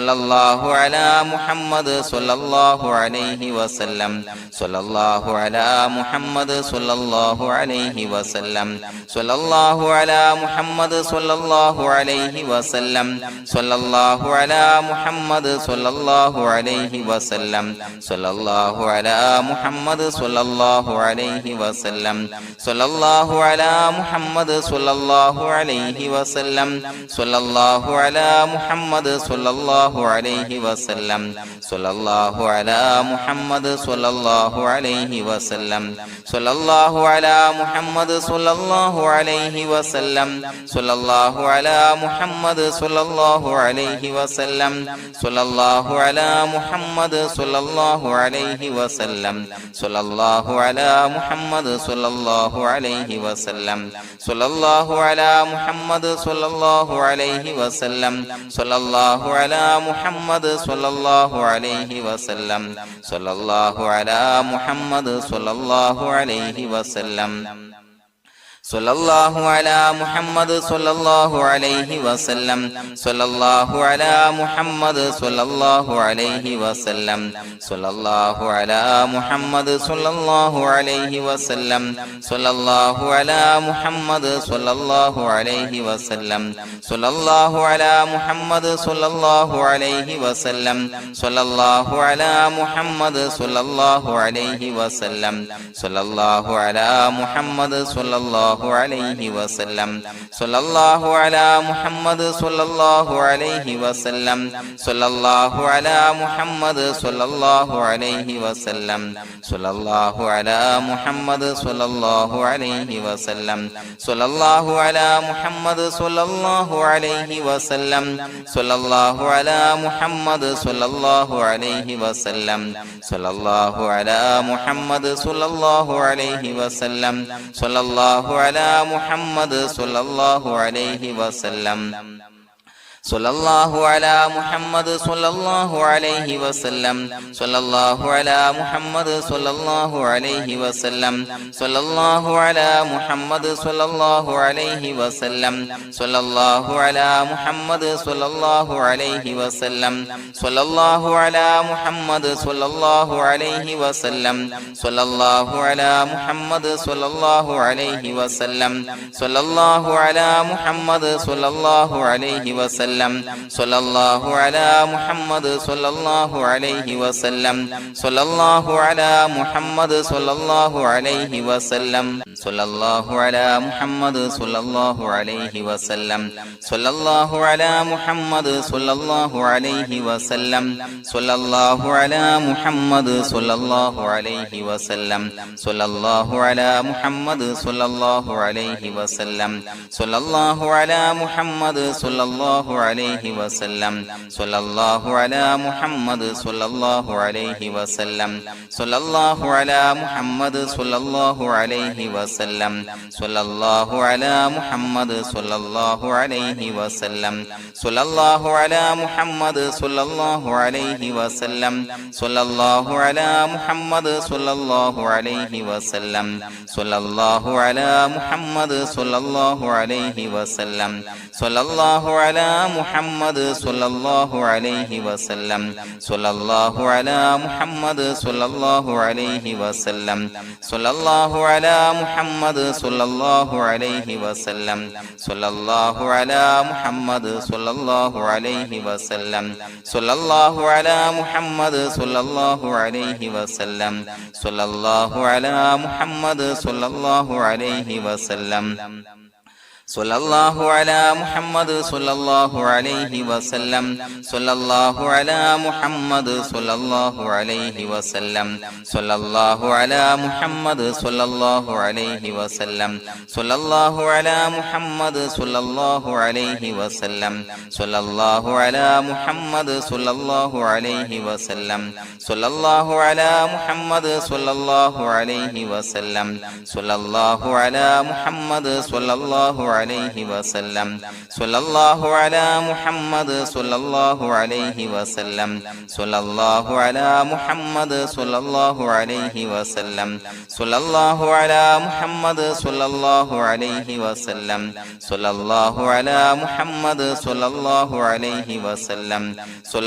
സ്വല്ലല്ലാഹു അലാ മുഹമ്മദ് സ്വല്ലല്ലാഹു അലൈഹി വസല്ലം സ്വല്ലല്ലാഹു അലാ മുഹമ്മദ് സ്വല്ലല്ലാഹു അലൈഹി വസല്ലം സ്വല്ലല്ലാഹു അലാ മുഹമ്മദ് സ്വല്ലല്ലാഹു അലൈഹി വസല്ലം സ്വല്ലല്ലാഹു അലാ മുഹമ്മദ് സ്വല്ലല്ലാഹു അലൈഹി വസല്ലം സ്വല്ലല്ലാഹു അലാ മുഹമ്മദ് സ്വല്ലല്ലാഹു അലൈഹി വസല്ലം സ്വല്ലല്ലാഹു അലാ മുഹമ്മദ് സ്വല്ലല്ലാഹു അലൈഹി വസല്ലം സ്വല്ലല്ലാഹു അലാ മുഹമ്മദ് സ്വല്ലല്ലാഹു അലൈഹി വസല്ലം സ്വല്ലല്ലാഹു അലാ മുഹമ്മദ് സ്വല്ലല്ലാഹു അലൈഹി വസല്ലം സ്വല്ലല്ലാഹു അലാ മുഹമ്മദ് സ്വല്ലല്ലാഹു അലൈഹി വസല്ലം സ്വല്ലല്ലാഹു അലാ മുഹമ്മദ് സ്വല്ലല്ലാഹു അലൈഹി വസല്ലം സ്വല്ലല്ലാഹു അലാ മുഹമ്മദ് സ്വല്ലല്ലാഹു അലൈഹി വസല്ലം സ്വല്ലല്ലാഹു അലാ മുഹമ്മദ് സ്വല്ലല്ലാഹു അലൈഹി വസല്ലം സ്വല്ലല്ലാഹു അലാ മുഹമ്മദ് സ്വല്ലല്ലാഹു അലൈഹി വസല്ലം സ്വല്ലല്ലാഹു അലാ മുഹമ്മദ് സ്വല്ലല്ലാഹു അലൈഹി വസല്ലം സ്വല്ലല്ലാഹു അലാ മുഹമ്മദ് സ്വല്ലല്ലാഹു അലൈഹി വസല്ലം സ്വല്ലല്ലാഹു അലാ മുഹമ്മദ് സ്വല്ലല്ലാഹു അലൈഹി വസല്ലം സ്വല്ലല്ലാഹു അലാ മുഹമ്മദ് സ്വല്ലല്ലാഹു അലൈഹി വസല്ലം സ്വല്ലല്ലാഹു അലാ മുഹമ്മദ് സ്വല്ലല്ലാഹു അലൈഹി വസല്ലം സ്വല്ലല്ലാഹു അലാ മുഹമ്മദ് സ്വല്ലല്ലാഹു അലൈഹി വസല്ലം സ്വല്ലല്ലാഹു അലാ മുഹമ്മദ് സ്വല്ലല്ലാഹു അലൈഹി വസല്ലം സ്വല്ലല്ലാഹു അലാ മുഹമ്മദ് സ്വല്ലല്ലാഹു അലൈഹി വസല്ലം സ്വല്ലല്ലാഹു അലാ മുഹമ്മദ് സ്വല്ലല്ലാഹു അലൈഹി വസല്ലം സ്വല്ലല്ലാഹു അലാ മുഹമ്മദ് സ്വല്ലല്ലാഹു അലൈഹി വസല്ലം സ്വല്ലല്ലാഹു അലാ മുഹമ്മദ് സ്വല്ലല്ലാഹു അലൈഹി വസല്ലം സ്വല്ലല്ലാഹു അലാ മുഹമ്മദ് സ്വല്ലല്ലാഹു അലൈഹി വസല്ലം സ്വല്ലല്ലാഹു അലാ മുഹമ്മദ് സ്വല്ലല്ലാഹു അലൈഹി വസല്ലം സ്വല്ലല്ലാഹു അലാ മുഹമ്മദ് സ്വല്ലല്ലാഹു അലൈഹി വസല്ലം സ്വല്ലല്ലാഹു അലാ മുഹമ്മദ് സ്വല്ലല്ലാഹു അലൈഹി വസല്ലം സ്വല്ലല്ലാഹു അലാ മുഹമ്മദ് സ്വല്ലല്ലാഹു അലൈഹി വസല്ലം സ്വല്ലല്ലാഹു അലാ മുഹമ്മദ് സ്വല്ലല്ലാഹു അലൈഹി വസല്ലം സ്വല്ലല്ലാഹു അലാ മുഹമ്മദ് സ്വല്ലല്ലാഹു അലൈഹി വസല്ലം സ്വല്ലല്ലാഹു അലാ മുഹമ്മദ് സ്വല്ലല്ലാഹു അലൈഹി വസല്ലം സ്വല്ലല്ലാഹു അലാ മുഹമ്മദ് സ്വല്ലല്ലാഹു അലൈഹി വസല്ലം സ്വല്ലല്ലാഹു അലാ മുഹമ്മദ് സ്വല്ലല്ലാഹു അലൈഹി വസല്ലം സ്വല്ലല്ലാഹു അലാ മുഹമ്മദ് സ്വല്ലല്ലാഹു അലൈഹി വസല്ലം സ്വല്ലല്ലാഹു അലാ മുഹമ്മദ് സ്വല്ലല്ലാഹു അലൈഹി വസല്ലം സ്വല്ലല്ലാഹു അലാ മുഹമ്മദ് സ്വല്ലല്ലാഹു അലൈഹി വസല്ലം സ്വല്ലല്ലാഹു അലാ മുഹമ്മദ് സ്വല്ലല്ലാഹു അലൈഹി വസല്ലം സ്വല്ലല്ലാഹു അലാ മുഹമ്മദ് സ്വല്ലല്ലാഹു അലൈഹി വസല്ലം സ്വല്ലല്ലാഹു അലാ മുഹമ്മദ് സ്വല്ലല്ലാഹു അലൈഹി വസല്ലം സ്വല്ലല്ലാഹു അലാ മുഹമ്മദ് സ്വല്ലല്ലാഹു അലൈഹി വസല്ലം സ്വല്ലല്ലാഹു അലാ മുഹമ്മദ് സ്വല്ലല്ലാഹു അലൈഹി വസല്ലം സ്വല്ലല്ലാഹു അലാ മുഹമ്മദ് സ്വല്ലല്ലാഹു അലൈഹി വസല്ലം സ്വല്ലല്ലാഹു അലാ മുഹമ്മദ് സ്വല്ലല്ലാഹു അലൈഹി വസല്ലം സ്വല്ലല്ലാഹു അലാ മുഹമ്മദ് സ്വല്ലല്ലാഹു അലൈഹി വസല്ലം സ്വല്ലല്ലാഹു അലാ മുഹമ്മദ് സ്വല്ലല്ലാഹു അലൈഹി വസല്ലം സ്വല്ലല്ലാഹു അലാ മുഹമ്മദ് സ്വല്ലല്ലാഹു അലൈഹി വസല്ലം സ്വല്ലല്ലാഹു അലാ മുഹമ്മദ് സ്വല്ലല്ലാഹു അലൈഹി വസല്ലം സ്വല്ലല്ലാഹു അലാ മുഹമ്മദ് സ്വല്ലല്ലാഹു അലൈഹി വസല്ലം സ്വല്ലല്ലാഹു അലാ മുഹമ്മദ് സ്വല്ലല്ലാഹു അലൈഹി വസല്ലം സ്വല്ലല്ലാഹു അലാ മുഹമ്മദ് സ്വല്ലല്ലാഹു അലൈഹി വസല്ലം സ്വല്ലല്ലാഹു അലാ മുഹമ്മദ് സ്വല്ലല്ലാഹു അലൈഹി വസല്ലം സ്വല്ലല്ലാഹു അലാ മുഹമ്മദ് സ്വല്ലല്ലാഹു അലൈഹി വസല്ലം സ്വല്ലല്ലാഹു അലാ മുഹമ്മദ് സ്വല്ലല്ലാഹു അലൈഹി വസല്ലം സ്വല്ലല്ലാഹു അലാ മുഹമ്മദ് സ്വല്ലല്ലാഹു അലൈഹി വസല്ലം സ്വല്ലല്ലാഹു അലാ മുഹമ്മദ് സ്വല്ലല്ലാഹു അലൈഹി വസല്ലം സ്വല്ലല്ലാഹു അലാ മുഹമ്മദ് സ്വല്ലല്ലാഹു അലൈഹി വസല്ലം സ്വല്ലല്ലാഹു അലാ മുഹമ്മദ് സ്വല്ലല്ലാഹു അലൈഹി വസല്ലം സ്വല്ലല്ലാഹു അലാ മുഹമ്മദ് സ്വല്ലല്ലാഹു അലൈഹി വസല്ലം സ്വല്ലല്ലാഹു അലാ മുഹമ്മദ് സ്വല്ലല്ലാഹു അലൈഹി വസല്ലം സ്വല്ലല്ലാഹു അലാ മുഹമ്മദ് സ്വല്ലല്ലാഹു അലൈഹി വസല്ലം സ്വല്ലല്ലാഹു അലാ മുഹമ്മദ് സ്വല്ലല്ലാഹു അലൈഹി വസല്ലം സ്വല്ലല്ലാഹു അലാ മുഹമ്മദ് സ്വല്ലല്ലാഹു അലൈഹി വസല്ലം സ്വല്ലല്ലാഹു അലാ മുഹമ്മദ് സ്വല്ലല്ലാഹു അലൈഹി വസല്ലം സ്വല്ലല്ലാഹു അലാ മുഹമ്മദ് സ്വല്ലല്ലാഹു അലൈഹി വസല്ലം സ്വല്ലല്ലാഹു അലാ മുഹമ്മദ് സ്വല്ലല്ലാഹു അലൈഹി വസല്ലം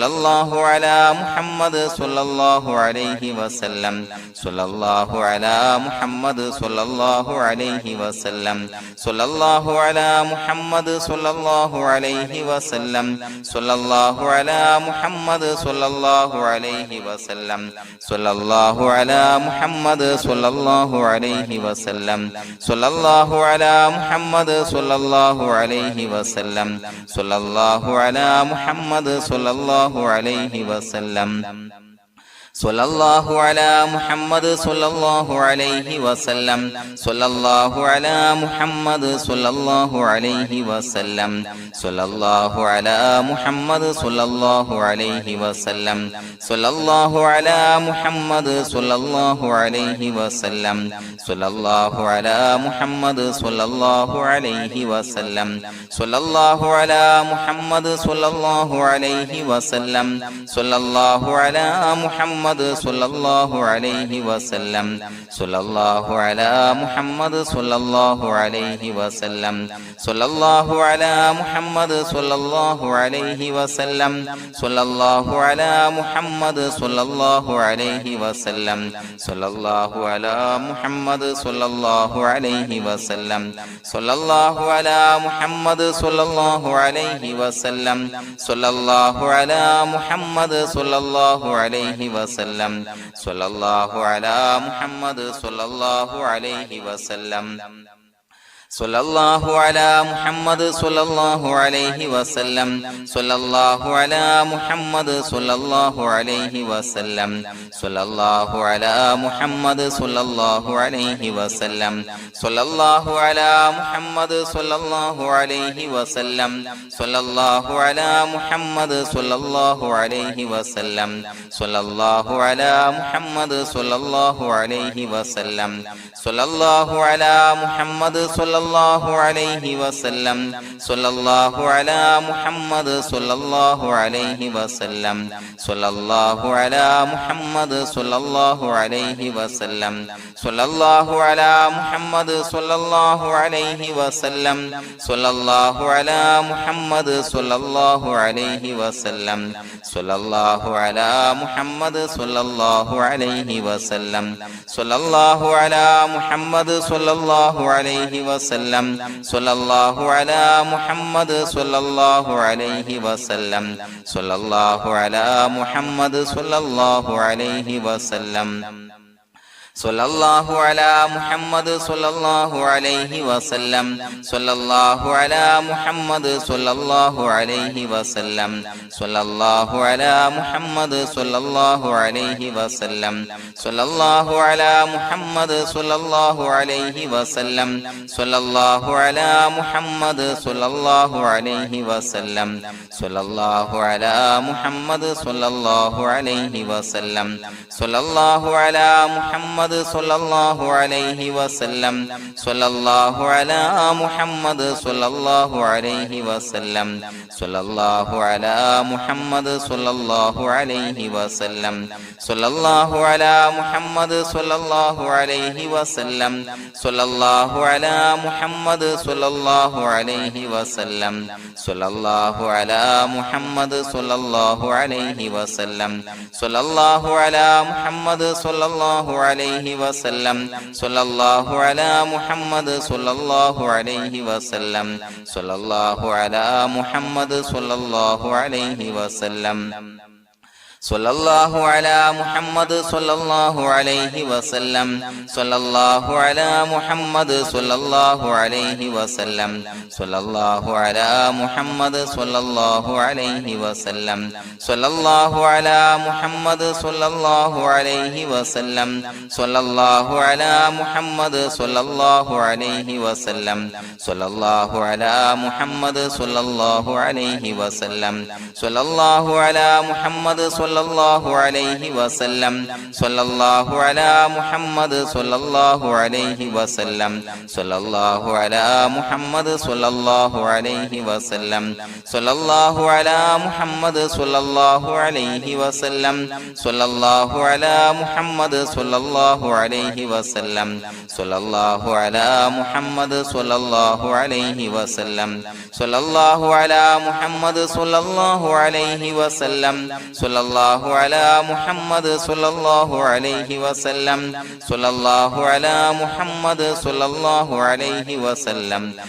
സ്വല്ലല്ലാഹു അലാ മുഹമ്മദ് സ്വല്ലല്ലാഹു അലൈഹി വസല്ലം സ്വല്ലല്ലാഹു അലാ മുഹമ്മദ് സ്വല്ലല്ലാഹു അലൈഹി വസല്ലം സ്വല്ലല്ലാഹു അലാ മുഹമ്മദ് സ്വല്ലല്ലാഹു അലൈഹി വസല്ലം സ്വല്ലല്ലാഹു അലാ മുഹമ്മദ് സ്വല്ലല്ലാഹു അലൈഹി വസല്ലം സ്വല്ലല്ലാഹു അലാ മുഹമ്മദ് സ്വല്ലല്ലാഹു അലൈഹി വസല്ലം സ്വല്ലല്ലാഹു അലാ മുഹമ്മദ് സ്വല്ലല്ലാഹു അലൈഹി വസല്ലം സ്വല്ലല്ലാഹു അലാ മുഹമ്മദ് സ്വല്ലല്ലാഹു അലൈഹി വസല്ലം സ്വല്ലല്ലാഹു അലാ മുഹമ്മദ് സ്വല്ലല്ലാഹു അലൈഹി വസല്ലം സ്വല്ലല്ലാഹു അലാ മുഹമ്മദ് സ്വല്ലല്ലാഹു അലൈഹി വസല്ലം സ്വല്ലല്ലാഹു അലാ മുഹമ്മദ് സ്വല്ലല്ലാഹു അലൈഹി വസല്ലം സ്വല്ലല്ലാഹു അലാ മുഹമ്മദ് സ്വല്ലല്ലാഹു അലൈഹി വസല്ലം സ്വല്ലല്ലാഹു അലാ മുഹമ്മദ് സ്വല്ലല്ലാഹു അലൈഹി വസല്ലം സ്വല്ലല്ലാഹു അലാ മുഹമ്മദ് സ്വല്ലല്ലാഹു അലൈഹി വസല്ലം സ്വല്ലല്ലാഹു അലാ മുഹമ്മദ് സ്വല്ലല്ലാഹു അലൈഹി വസല്ലം സ്വല്ലല്ലാഹു അലാ മുഹമ്മദ് സ്വല്ലല്ലാഹു അലൈഹി വസല്ലം സ്വല്ലല്ലാഹു അലാ മുഹമ്മദ് സ്വല്ലല്ലാഹു അലൈഹി വസല്ലം സ്വല്ലല്ലാഹു അലാ മുഹമ്മദ് സ്വല്ലല്ലാഹു അലൈഹി വസല്ലം സ്വല്ലല്ലാഹു അലാ മുഹമ്മദ് സ്വല്ലല്ലാഹു അലൈഹി വസല്ലം സ്വല്ലല്ലാഹു അലാ മുഹമ്മദ് സ്വല്ലല്ലാഹു അലൈഹി വസല്ലം സ്വല്ലല്ലാഹു അലാ മുഹമ്മദ് സ്വല്ലല്ലാഹു അലൈഹി വസല്ലം സ്വല്ലല്ലാഹു അലാ മുഹമ്മദ് സ്വല്ലല്ലാഹു അലൈഹി വസല്ലം സ്വല്ലല്ലാഹു അലാ മുഹമ്മദ് സ്വല്ലല്ലാഹു അലൈഹി വസല്ലം സ്വല്ലല്ലാഹു അലാ മുഹമ്മദ് സ്വല്ലല്ലാഹു അലൈഹി വസല്ലം സ്വല്ലല്ലാഹു അലാ മുഹമ്മദ് സ്വല്ലല്ലാഹു അലൈഹി വസല്ലം സ്വല്ലല്ലാഹു അലാ മുഹമ്മദ് സ്വല്ലല്ലാഹു അലൈഹി വസല്ലം സ്വല്ലല്ലാഹു അലാ മുഹമ്മദ് സ്വല്ലല്ലാഹു സ്വല്ലല്ലാഹു അലൈഹി വസല്ലം സ്വല്ലല്ലാഹു അലാ മുഹമ്മദ് സ്വല്ലല്ലാഹു അലൈഹി വസല്ലം സ്വല്ലല്ലാഹു അലാ മുഹമ്മദ് സ്വല്ലല്ലാഹു അലൈഹി വസല്ലം സ്വല്ലല്ലാഹു അലാ മുഹമ്മദ് സ്വല്ലല്ലാഹു അലൈഹി വസല്ലം സ്വല്ലല്ലാഹു അലാ മുഹമ്മദ് സ്വല്ലല്ലാഹു അലൈഹി വസല്ലം സ്വല്ലല്ലാഹു അലാ മുഹമ്മദ് സ്വല്ലല്ലാഹു അലൈഹി വസല്ലം സ്വല്ലല്ലാഹു അലാ മുഹമ്മദ് സ്വല്ലല്ലാഹു അലൈഹി വസല്ലം സ്വല്ലല്ലാഹു അലാ മുഹമ്മദ് സ്വല്ലല്ലാഹു അലൈഹി വസല്ലം സ്വല്ലല്ലാഹു അലാ മുഹമ്മദ് സ്വല്ലല്ലാഹു അലൈഹി വസല്ലം സ്വല്ലല്ലാഹു അലാ മുഹമ്മദ് സ്വല്ലല്ലാഹു അലൈഹി വസല്ലം സ്വല്ലല്ലാഹു അലാ മുഹമ്മദ് സ്വല്ലല്ലാഹു അലൈഹി വസല്ലം സ്വല്ലല്ലാഹു അലാ മുഹമ്മദ് സ്വല്ലല്ലാഹു അലൈഹി വസല്ലം സ്വല്ലല്ലാഹു അലാ മുഹമ്മദ് സ്വല്ലല്ലാഹു അലൈഹി വസല്ലം സ്വല്ലല്ലാഹു അലാ മുഹമ്മദ് സ്വല്ലല്ലാഹു അലൈഹി വസല്ലം സ്വല്ലല്ലാഹു അലാ മുഹമ്മദ് സ്വല്ലല്ലാഹു അലൈഹി വസല്ലം സ്വല്ലല്ലാഹു അലാ മുഹമ്മദ് സ്വല്ലല്ലാഹു അലൈഹി വസല്ലം സ്വല്ലല്ലാഹു അലാ മുഹമ്മദ് സ്വല്ലല്ലാഹു അലൈഹി വസല്ലം സ്വല്ലല്ലാഹു അലാ മുഹമ്മദ് സ്വല്ലല്ലാഹു അലൈഹി വസല്ലം സ്വല്ലല്ലാഹു അലാ മുഹമ്മദ് സ്വല്ലല്ലാഹു അലൈഹി വസല്ലം സ്വല്ലല്ലാഹു അലാ മുഹമ്മദ് സ്വല്ലല്ലാഹു അലൈഹി വസല്ലം സ്വല്ലല്ലാഹു അലാ മുഹമ്മദ് സ്വല്ലല്ലാഹു അലൈഹി വസല്ലം സ്വല്ലല്ലാഹു അലാ മുഹമ്മദ് സ്വല്ലല്ലാഹു അലൈഹി വസല്ലം സ്വല്ലല്ലാഹു അലാ മുഹമ്മദ് സ്വല്ലല്ലാഹു അലൈഹി വസല്ലം സ്വല്ലല്ലാഹു അലാ മുഹമ്മദ് സ്വല്ലല്ലാഹു അലൈഹി വസല്ലം സ്വല്ലല്ലാഹു അലാ മുഹമ്മദ് സ്വല്ലല്ലാഹു അലൈഹി വസല്ലം സ്വല്ലല്ലാഹു അലാ മുഹമ്മദ് സ്വല്ലല്ലാഹു അലൈഹി വസല്ലം സ്വല്ലല്ലാഹു അലാ മുഹമ്മദ് സ്വല്ലല്ലാഹു അലൈഹി വസല്ലം സ്വല്ലല്ലാഹു അലാ മുഹമ്മദ് സ്വല്ലല്ലാഹു അലൈഹി വസല്ലം സ്വല്ലല്ലാഹു അലാ മുഹമ്മദ് സ്വല്ലല്ലാഹു അലൈഹി വസല്ലം സ്വല്ലല്ലാഹു അലാ മുഹമ്മദ് സ്വല്ലല്ലാഹു അലൈഹി വസല്ലം സ്വല്ലല്ലാഹു അലാ മുഹമ്മദ് സ്വല്ലല്ലാഹു അലൈഹി വസല്ലം സ്വല്ലല്ലാഹു അലാ മുഹമ്മദ് സ്വല്ലല്ലാഹു അലൈഹി വസല്ലം സ്വല്ലല്ലാഹു അലാ മുഹമ്മദ് സ്വല്ലല്ലാഹു അലൈഹി വസല്ലം സ്വല്ലല്ലാഹു അലാ മുഹമ്മദ് സ്വല്ലല്ലാഹു അലൈഹി വസല്ലം സ്വല്ലല്ലാഹു അലാ മുഹമ്മദ് സ്വല്ലല്ലാഹു അലൈഹി വസല്ലം സ്വല്ലല്ലാഹു അലാ മുഹമ്മദ് സ്വല്ലല്ലാഹു അലൈഹി വസല്ലം സ്വല്ലല്ലാഹു അലാ മുഹമ്മദ് സ്വല്ലല്ലാഹു അലൈഹി വസല്ലം സ്വല്ലല്ലാഹു അലാ മുഹമ്മദ് സ്വല്ലല്ലാഹു അലൈഹി വസല്ലം സ്വല്ലല്ലാഹു അലാ മുഹമ്മദ് സ്വല്ലല്ലാഹു അലൈഹി വസല്ലം സ്വല്ലല്ലാഹു അലാ മുഹമ്മദ് സ്വല്ലല്ലാഹു അലൈഹി വസല്ലം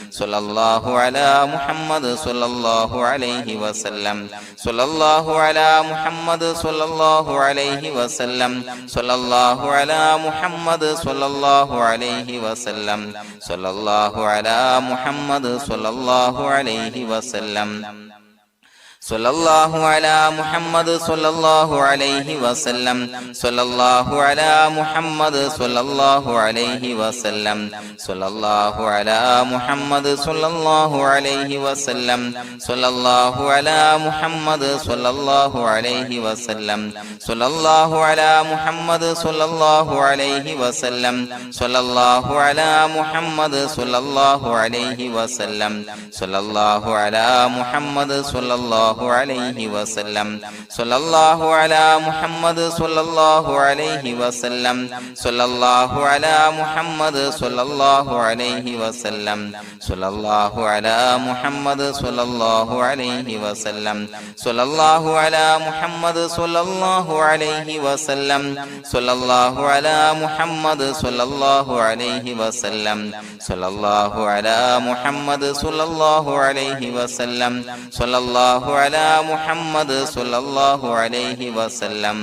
സ്വല്ലല്ലാഹു അലാ മുഹമ്മദ് സ്വല്ലല്ലാഹു അലൈഹി വസല്ലം സ്വല്ലല്ലാഹു അലാ മുഹമ്മദ് സ്വല്ലല്ലാഹു അലൈഹി വസല്ലം സ്വല്ലല്ലാഹു അലാ മുഹമ്മദ് സ്വല്ലല്ലാഹു അലൈഹി വസല്ലം സ്വല്ലല്ലാഹു അലാ മുഹമ്മദ് സ്വല്ലല്ലാഹു അലൈഹി വസല്ലം സ്വല്ലല്ലാഹു അലാ മുഹമ്മദ് സ്വല്ലല്ലാഹു അലൈഹി വസല്ലം സ്വല്ലല്ലാഹു അലാ മുഹമ്മദ് സ്വല്ലല്ലാഹു അലൈഹി വസല്ലം സ്വല്ലല്ലാഹു അലാ മുഹമ്മദ് സ്വല്ലല്ലാഹു അലൈഹി വസല്ലം സ്വല്ലല്ലാഹു അലാ മുഹമ്മദ് സ്വല്ലല്ലാഹു അലൈഹി വസല്ലം സ്വല്ലല്ലാഹു അലാ മുഹമ്മദ് സ്വല്ലല്ലാഹു അലൈഹി വസല്ലം സ്വല്ലല്ലാഹു അലാ മുഹമ്മദ് സ്വല്ലല്ലാഹു അലൈഹി വസല്ലം സ്വല്ലല്ലാഹു അലാ മുഹമ്മദ് സ്വല്ലല്ലാഹു അലൈഹി വസല്ലം സ്വല്ലല്ലാഹു അലാ മുഹമ്മദ് സ്വല്ലല്ലാഹു അലൈഹി വസല്ലം സ്വല്ലല്ലാഹു അലാ മുഹമ്മദ് സ്വല്ലല്ലാഹു അലൈഹി വസല്ലം സ്വല്ലല്ലാഹു അലാ മുഹമ്മദ് സ്വല്ലല്ലാഹു അലൈഹി വസല്ലം സ്വല്ലല്ലാഹു അലാ മുഹമ്മദ് സ്വല്ലല്ലാഹു അലൈഹി വസല്ലം സ്വല്ലല്ലാഹു അലാ മുഹമ്മദ് സ്വല്ലല്ലാഹു അലൈഹി വസല്ലം സ്വല്ലല്ലാഹു അലാ മുഹമ്മദ് സ്വല്ലല്ലാഹു അലൈഹി വസല്ലം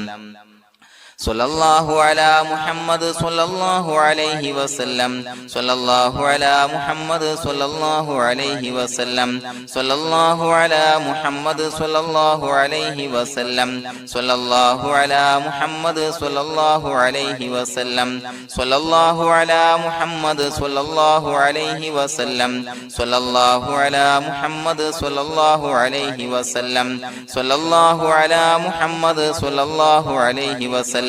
സ്വല്ലല്ലാഹു അലാ മുഹമ്മദ് സ്വല്ലല്ലാഹു അലൈഹി വസല്ലം സ്വല്ലല്ലാഹു അലാ മുഹമ്മദ് സ്വല്ലല്ലാഹു അലൈഹി വസല്ലം സ്വല്ലല്ലാഹു അലാ മുഹമ്മദ് സ്വല്ലല്ലാഹു അലൈഹി വസല്ലം സ്വല്ലല്ലാഹു അലാ മുഹമ്മദ് സ്വല്ലല്ലാഹു അലൈഹി വസല്ലം സ്വല്ലല്ലാഹു അലാ മുഹമ്മദ് സ്വല്ലല്ലാഹു അലൈഹി വസല്ലം സ്വല്ലല്ലാഹു അലാ മുഹമ്മദ് സ്വല്ലല്ലാഹു അലൈഹി വസല്ലം സ്വല്ലല്ലാഹു അലാ മുഹമ്മദ് സ്വല്ലല്ലാഹു അലൈഹി വസല്ലം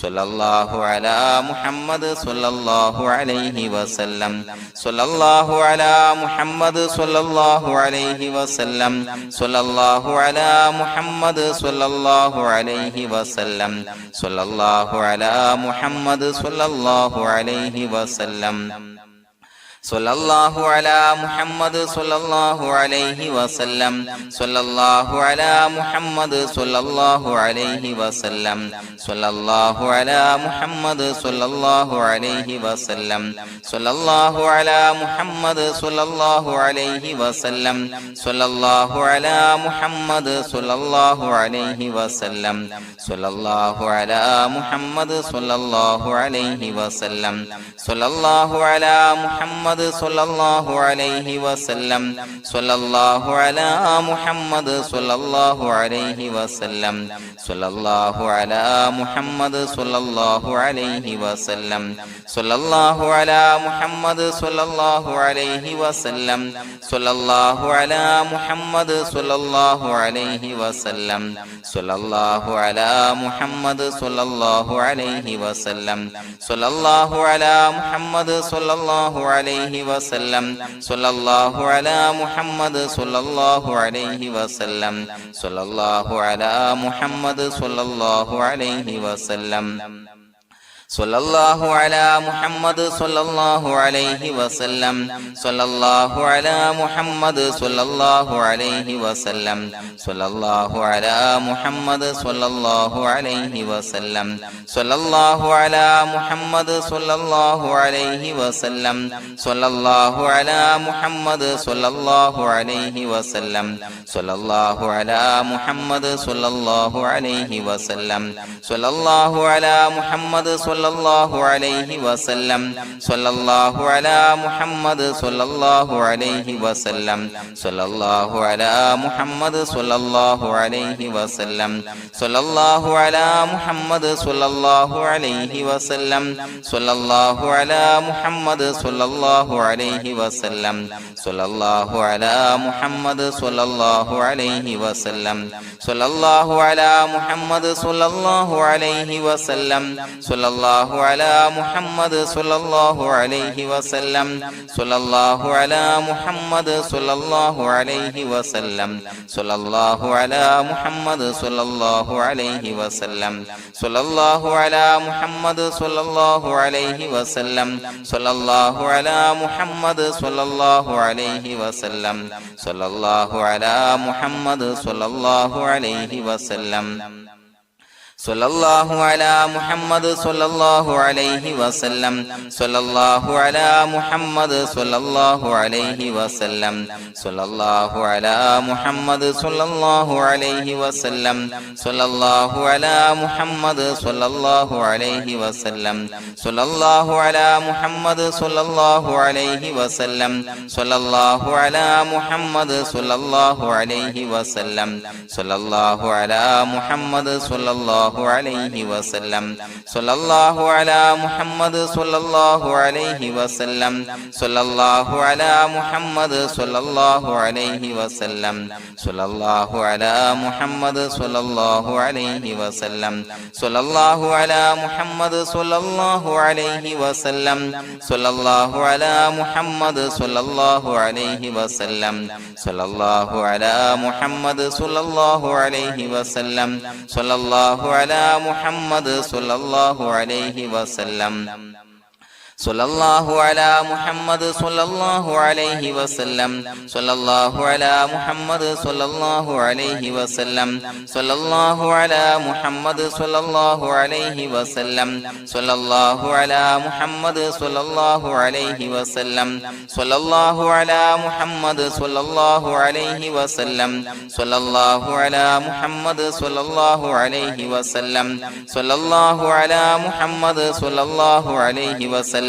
സ്വല്ലല്ലാഹു അലാ മുഹമ്മദ് സ്വല്ലല്ലാഹു അലൈഹി വസല്ലം സ്വല്ലല്ലാഹു അലാ മുഹമ്മദ് സ്വല്ലല്ലാഹു അലൈഹി വസല്ലം സ്വല്ലല്ലാഹു അലാ മുഹമ്മദ് സ്വല്ലല്ലാഹു അലൈഹി വസല്ലം സ്വല്ലല്ലാഹു അലാ മുഹമ്മദ് സ്വല്ലല്ലാഹു അലൈഹി വസല്ലം സ്വല്ലല്ലാഹു അലാ മുഹമ്മദ് സ്വല്ലല്ലാഹു അലൈഹി വസല്ലം സ്വല്ലല്ലാഹു അലാ മുഹമ്മദ് സ്വല്ലല്ലാഹു അലൈഹി വസല്ലം സ്വല്ലല്ലാഹു അലാ മുഹമ്മദ് സ്വല്ലല്ലാഹു അലൈഹി വസല്ലം സ്വല്ലല്ലാഹു അലാ മുഹമ്മദ് സ്വല്ലല്ലാഹു അലൈഹി വസല്ലം സ്വല്ലല്ലാഹു അലാ മുഹമ്മദ് സ്വല്ലല്ലാഹു അലൈഹി വസല്ലം സ്വല്ലല്ലാഹു അലാ മുഹമ്മദ് സ്വല്ലല്ലാഹു അലൈഹി വസല്ലം സ്വല്ലല്ലാഹു അലാ മുഹമ്മദ് സ്വല്ലല്ലാഹു അലൈഹി വസല്ലം സ്വല്ലല്ലാഹു അലാ മുഹമ്മദ് സ്വല്ലല്ലാഹു അലൈഹി വസല്ലം സ്വല്ലല്ലാഹു അലാ മുഹമ്മദ് സ്വല്ലല്ലാഹു അലൈഹി വസല്ലം സ്വല്ലല്ലാഹു അലാ മുഹമ്മദ് സ്വല്ലല്ലാഹു അലൈഹി വസല്ലം സ്വല്ലല്ലാഹു അലാ മുഹമ്മദ് സ്വല്ലല്ലാഹു അലൈഹി വസല്ലം സ്വല്ലല്ലാഹു അലാ മുഹമ്മദ് സ്വല്ലല്ലാഹു അലൈഹി വസല്ലം സ്വല്ലല്ലാഹു അലാ മുഹമ്മദ് സ്വല്ലല്ലാഹു അലൈഹി വസല്ലം സ്വല്ലല്ലാഹു അലാ മുഹമ്മദ് സ്വല്ലല്ലാഹു അലൈഹി വസല്ലം സ്വല്ലല്ലാഹു അലാ മുഹമ്മദ് സ്വല്ലല്ലാഹു അലൈഹി വസല്ലം സ്വല്ലല്ലാഹു അലാ മുഹമ്മദ് സ്വല്ലല്ലാഹു അലൈഹി വസല്ലം സ്വല്ലല്ലാഹു അലാ മുഹമ്മദ് സ്വല്ലല്ലാഹു അലൈഹി വസല്ലം സ്വല്ലല്ലാഹു അലാ മുഹമ്മദ് സ്വല്ലല്ലാഹു അലൈഹി വസല്ലം സ്വല്ലല്ലാഹു അലാ മുഹമ്മദ് സ്വല്ലല്ലാഹു അലൈഹി വസല്ലം സ്വല്ലല്ലാഹു അലാ മുഹമ്മദ് സ്വല്ലല്ലാഹു അലൈഹി വസല്ലം സ്വല്ലല്ലാഹു അലാ മുഹമ്മദ് സ്വല്ലല്ലാഹു അലൈഹി വസല്ലം സ്വല്ലല്ലാഹു അലാ മുഹമ്മദ് സ്വല്ലല്ലാഹു അലൈഹി വസല്ലം സ്വല്ലല്ലാഹു അലാ മുഹമ്മദ് സ്വല്ലല്ലാഹു അലൈഹി വസല്ലം സ്വല്ലല്ലാഹു അലാ മുഹമ്മദ് സ്വല്ലല്ലാഹു അലൈഹി വസല്ലം സ്വല്ലല്ലാഹു അലാ മുഹമ്മദ് സ്വല്ലല്ലാഹു അലൈഹി വസല്ലം സ്വല്ലല്ലാഹു അലാ മുഹമ്മദ് സ്വല്ലല്ലാഹു അലൈഹി വസല്ലം സ്വല്ലല്ലാഹു അലാ മുഹമ്മദ് സ്വല്ലല്ലാഹു അലൈഹി വസല്ലം സ്വല്ലല്ലാഹു അലാ മുഹമ്മദ് സ്വല്ലല്ലാഹു അലൈഹി വസല്ലം സ്വല്ലല്ലാഹു അലാ മുഹമ്മദ് സ്വല്ലല്ലാഹു അലൈഹി വസല്ലം സ്വല്ലല്ലാഹു അലാ മുഹമ്മദ് സ്വല്ലല്ലാഹു അലൈഹി വസല്ലം സ്വല്ലല്ലാഹു അലാ മുഹമ്മദ് സ്വല്ലല്ലാഹു അലൈഹി വസല്ലം സ്വല്ലല്ലാഹു അലാ മുഹമ്മദ് സ്വല്ലല്ലാഹു അലൈഹി വസല്ലം സ്വല്ലല്ലാഹു അലാ മുഹമ്മദ് സ്വല്ലല്ലാഹു അലൈഹി വസല്ലം സ്വല്ലല്ലാഹു അലാ മുഹമ്മദ് സ്വല്ലല്ലാഹു അലൈഹി വസല്ലം സ്വല്ലല്ലാഹു അലാ മുഹമ്മദ് സ്വല്ലല്ലാഹു അലൈഹി വസല്ലം സ്വല്ലല്ലാഹു അലാ മുഹമ്മദ് സ്വല്ലല്ലാഹു അലൈഹി വസല്ലം സ്വല്ലല്ലാഹു അലാ മുഹമ്മദ് സ്വല്ലല്ലാഹു അലൈഹി വസല്ലം സ്വല്ലല്ലാഹു അലാ മുഹമ്മദ് സ്വല്ലല്ലാഹു അലൈഹി വസല്ലം സ്വല്ലല്ലാഹു അലാ മുഹമ്മദ് സ്വല്ലല്ലാഹു അലൈഹി വസല്ലം സ്വല്ലല്ലാഹു അലാ മുഹമ്മദ് സ്വല്ലല്ലാഹു അലൈഹി വസല്ലം സ്വല്ലല്ലാഹു അലാ മുഹമ്മദ് സ്വല്ലല്ലാഹു അലൈഹി വസല്ലം സ്വല്ലല്ലാഹു അലാ മുഹമ്മദ് സ്വല്ലല്ലാഹു അലൈഹി വസല്ലം സ്വല്ലല്ലാഹു അലാ മുഹമ്മദ് സ്വല്ലല്ലാഹു അലൈഹി വസല്ലം സ്വല്ലല്ലാഹു അലാ മുഹമ്മദ് സ്വല്ലല്ലാഹു അലൈഹി വസല്ലം സ്വല്ലല്ലാഹു അലാ മുഹമ്മദ് സ്വല്ലല്ലാഹു അലൈഹി വസല്ലം സ്വല്ലല്ലാഹു അലാ മുഹമ്മദ് സ്വല്ലല്ലാഹു അലൈഹി വസല്ലം സ്വല്ലല്ലാഹു അലാ മുഹമ്മദ് സ്വല്ലല്ലാഹു അലൈഹി വസല്ലം സ്വല്ലല്ലാഹു അലാ മുഹമ്മദ് സ്വല്ലല്ലാഹു അലൈഹി വസല്ലം സ്വല്ലല്ലാഹു അലാ മുഹമ്മദ് സ്വല്ലല്ലാഹു അലൈഹി വസല്ലം സ്വല്ലല്ലാഹു അലാ മുഹമ്മദ് സ്വല്ലല്ലാഹു അലൈഹി വസല്ലം സ്വല്ലല്ലാഹു അലാ മുഹമ്മദ് സ്വല്ലല്ലാഹു അലൈഹി വസല്ലം സ്വല്ലല്ലാഹു അലാ മുഹമ്മദ് സ്വല്ലല്ലാഹു അലൈഹി വസല്ലം സ്വല്ലല്ലാഹു അലാ മുഹമ്മദ് സ്വല്ലല്ലാഹു അലൈഹി വസല്ലം സ്വല്ലല്ലാഹു അലാ മുഹമ്മദ് സ്വല്ലല്ലാഹു അലൈഹി വസല്ലം സ്വല്ലല്ലാഹു അലാ മുഹമ്മദ് സ്വല്ലല്ലാഹു അലൈഹി വസല്ലം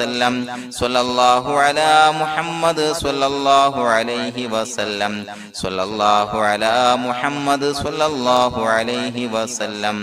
വസല്ലം സ്വല്ലല്ലാഹു അലാ മുഹമ്മദ് സ്വല്ലല്ലാഹു അലൈഹി വസല്ലം സ്വല്ലല്ലാഹു അലാ മുഹമ്മദ് സ്വല്ലല്ലാഹു അലൈഹി വസല്ലം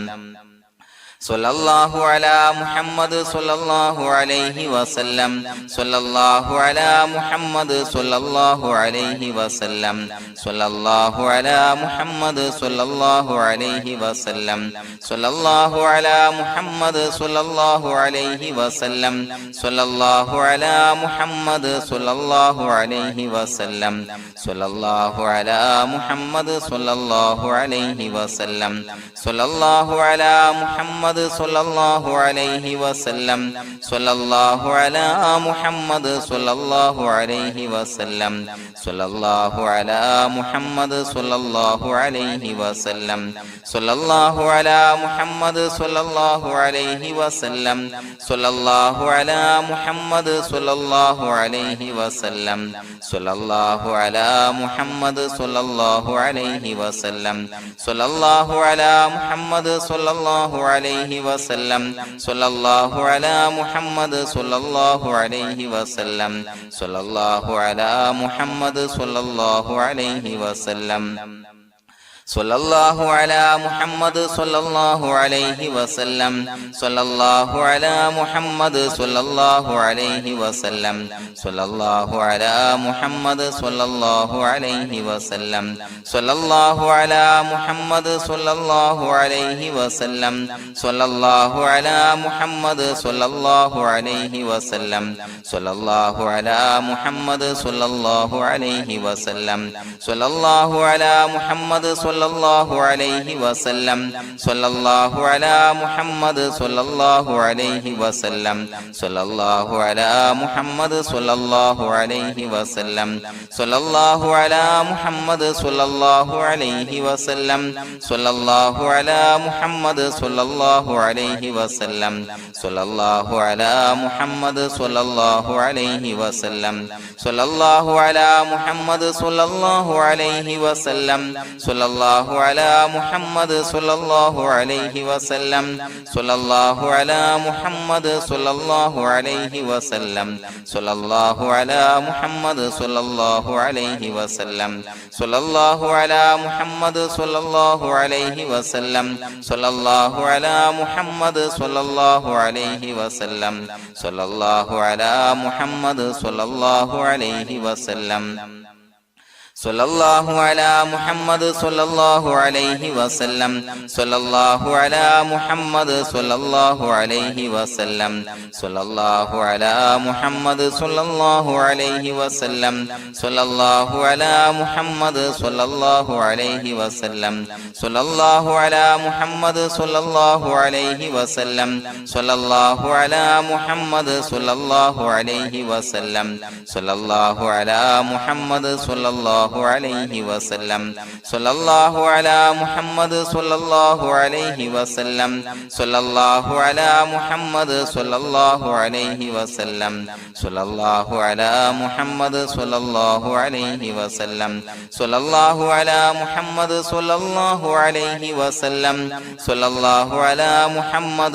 സ്വല്ലല്ലാഹു അലാ മുഹമ്മദ് സ്വല്ലല്ലാഹു അലൈഹി വസല്ലം സ്വല്ലല്ലാഹു അലാ മുഹമ്മദ് സ്വല്ലല്ലാഹു അലൈഹി വസല്ലം സ്വല്ലല്ലാഹു അലാ മുഹമ്മദ് സ്വല്ലല്ലാഹു അലൈഹി വസല്ലം സ്വല്ലല്ലാഹു അലാ മുഹമ്മദ് സ്വല്ലല്ലാഹു അലൈഹി വസല്ലം സ്വല്ലല്ലാഹു അലാ മുഹമ്മദ് സ്വല്ലല്ലാഹു അലൈഹി വസല്ലം സ്വല്ലല്ലാഹു അലാ മുഹമ്മദ് സ്വല്ലല്ലാഹു അലൈഹി വസല്ലം സ്വല്ലല്ലാഹു അലാ മുഹമ്മദ് സ്വല്ലല്ലാഹു അലൈഹി വസല്ലം സ്വല്ലല്ലാഹു അലാ മുഹമ്മദ് സ്വല്ലല്ലാഹു അലൈഹി വസല്ലം സ്വല്ലല്ലാഹു അലാ മുഹമ്മദ് സ്വല്ലല്ലാഹു അലൈഹി വസല്ലം സ്വല്ലല്ലാഹു അലാ മുഹമ്മദ് സ്വല്ലല്ലാഹു അലൈഹി വസല്ലം സ്വല്ലല്ലാഹു അലാ മുഹമ്മദ് സ്വല്ലല്ലാഹു അലൈഹി വസല്ലം സ്വല്ലല്ലാഹു അലാ മുഹമ്മദ് സ്വല്ലല്ലാഹു അലൈഹി വസല്ലം സ്വല്ലല്ലാഹു അലാ മുഹമ്മദ് സ്വല്ലല്ലാഹു അലൈഹി വസല്ലം സ്വല്ലല്ലാഹു അലാ മുഹമ്മദ് സ്വല്ലല്ലാഹു അലൈഹി വസല്ലം സ്വല്ലല്ലാഹു അലാ മുഹമ്മദ് സ്വല്ലല്ലാഹു അലൈഹി വസല്ലം സ്വല്ലല്ലാഹു അലാ മുഹമ്മദ് സ്വല്ലല്ലാഹു അലൈഹി വസല്ലം സ്വല്ലല്ലാഹു അലാ മുഹമ്മദ് സ്വല്ലല്ലാഹു അലൈഹി വസല്ലം സ്വല്ലല്ലാഹു അലാ മുഹമ്മദ് സ്വല്ലല്ലാഹു അലൈഹി വസല്ലം സ്വല്ലല്ലാഹു അലാ മുഹമ്മദ് സ്വല്ലല്ലാഹു അലൈഹി വസല്ലം സ്വല്ലല്ലാഹു അലാ മുഹമ്മദ് സ്വല്ലല്ലാഹു അലൈഹി വസല്ലം സ്വല്ലല്ലാഹു അലാ മുഹമ്മദ് സ്വല്ലല്ലാഹു അലൈഹി വസല്ലം സ്വല്ലല്ലാഹു അലാ മുഹമ്മദ് സ്വല്ലല്ലാഹു അലൈഹി വസല്ലം സ്വല്ലല്ലാഹു അലാ മുഹമ്മദ് സ്വല്ലല്ലാഹു അലൈഹി വസല്ലം സ്വല്ലല്ലാഹു അലാ മുഹമ്മദ് സ്വല്ലല്ലാഹു അലൈഹി വസല്ലം സ്വല്ലല്ലാഹു അലാ മുഹമ്മദ് സ്വല്ലല്ലാഹു അലൈഹി വസല്ലം സ്വല്ലല്ലാഹു അലാ മുഹമ്മദ് സ്വല്ലല്ലാഹു അലൈഹി വസല്ലം സ്വല്ലല്ലാഹു അലാ മുഹമ്മദ് സ്വല്ലല്ലാഹു അലൈഹി വസല്ലം സ്വല്ലല്ലാഹു അലാ മുഹമ്മദ് സ്വല്ലല്ലാഹു അലൈഹി വസല്ലം സ്വല്ലല്ലാഹു അലാ മുഹമ്മദ് സ്വല്ലല്ലാഹു അലൈഹി വസല്ലം സ്വല്ലല്ലാഹു അലാ മുഹമ്മദ് സ്വല്ലല്ലാഹു അലൈഹി വസല്ലം സ്വല്ലല്ലാഹു അലാ മുഹമ്മദ് സ്വല്ലല്ലാഹു അലൈഹി വസല്ലം സ്വല്ലല്ലാഹു അലാ മുഹമ്മദ് സ്വല്ലല്ലാഹു അലൈഹി വസല്ലം സ്വല്ലല്ലാഹു അലാ മുഹമ്മദ് സ്വല്ലല്ലാഹു അലൈഹി വസല്ലം സ്വല്ലല്ലാഹു അലാ മുഹമ്മദ് സ്വല്ലല്ലാഹു അലൈഹി വസല്ലം സ്വല്ലല്ലാഹു അലാ മുഹമ്മദ് സ്വല്ലല്ലാഹു അലൈഹി വസല്ലം സ്വല്ലല്ലാഹു അലാ മുഹമ്മദ് സ്വല്ലല്ലാഹു അലൈഹി വസല്ലം സ്വല്ലല്ലാഹു അലാ മുഹമ്മദ് സ്വല്ലല്ലാഹു അലൈഹി വസല്ലം സ്വല്ലല്ലാഹു അലാ മുഹമ്മദ് സ്വല്ലല്ലാഹു അലൈഹി വസല്ലം സ്വല്ലല്ലാഹു അലാ മുഹമ്മദ് സ്വല്ലല്ലാഹു അലൈഹി വസല്ലം സ്വല്ലല്ലാഹു അലാ മുഹമ്മദ് സ്വല്ലല്ലാഹു അലൈഹി വസല്ലം സ്വല്ലല്ലാഹു അലാ മുഹമ്മദ് സ്വല്ലല്ലാഹു അലൈഹി വസല്ലം സ്വല്ലല്ലാഹു അലാ മുഹമ്മദ് സ്വല്ലല്ലാഹു അലൈഹി വസല്ലം സ്വല്ലല്ലാഹു അലാ മുഹമ്മദ് സ്വല്ലല്ലാഹു അലൈഹി വസല്ലം സ്വല്ലല്ലാഹു അലാ മുഹമ്മദ് സ്വല്ലല്ലാഹു അലൈഹി വസല്ലം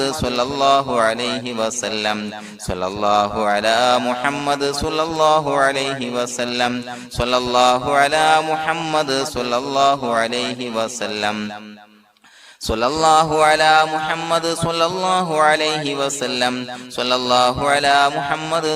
സ്വല്ലല്ലാഹു അലാ മുഹമ്മദ് സ്വല്ലല്ലാഹു അലൈഹി വസല്ലം സ്വല്ലല്ലാഹു അലാ മുഹമ്മദ് സ്വല്ലല്ലാഹു അലൈഹി വസല്ലം സ്വല്ലല്ലാഹു അലാ മുഹമ്മദ് സ്വല്ലല്ലാഹു അലൈഹി വസല്ലം സ്വല്ലല്ലാഹു അലാ മുഹമ്മദ് സ്വല്ലല്ലാഹു അലൈഹി വസല്ലം സ്വല്ലല്ലാഹു അലാ മുഹമ്മദ് സ്വല്ലല്ലാഹു അലൈഹി വസല്ലം സ്വല്ലല്ലാഹു അലാ മുഹമ്മദ്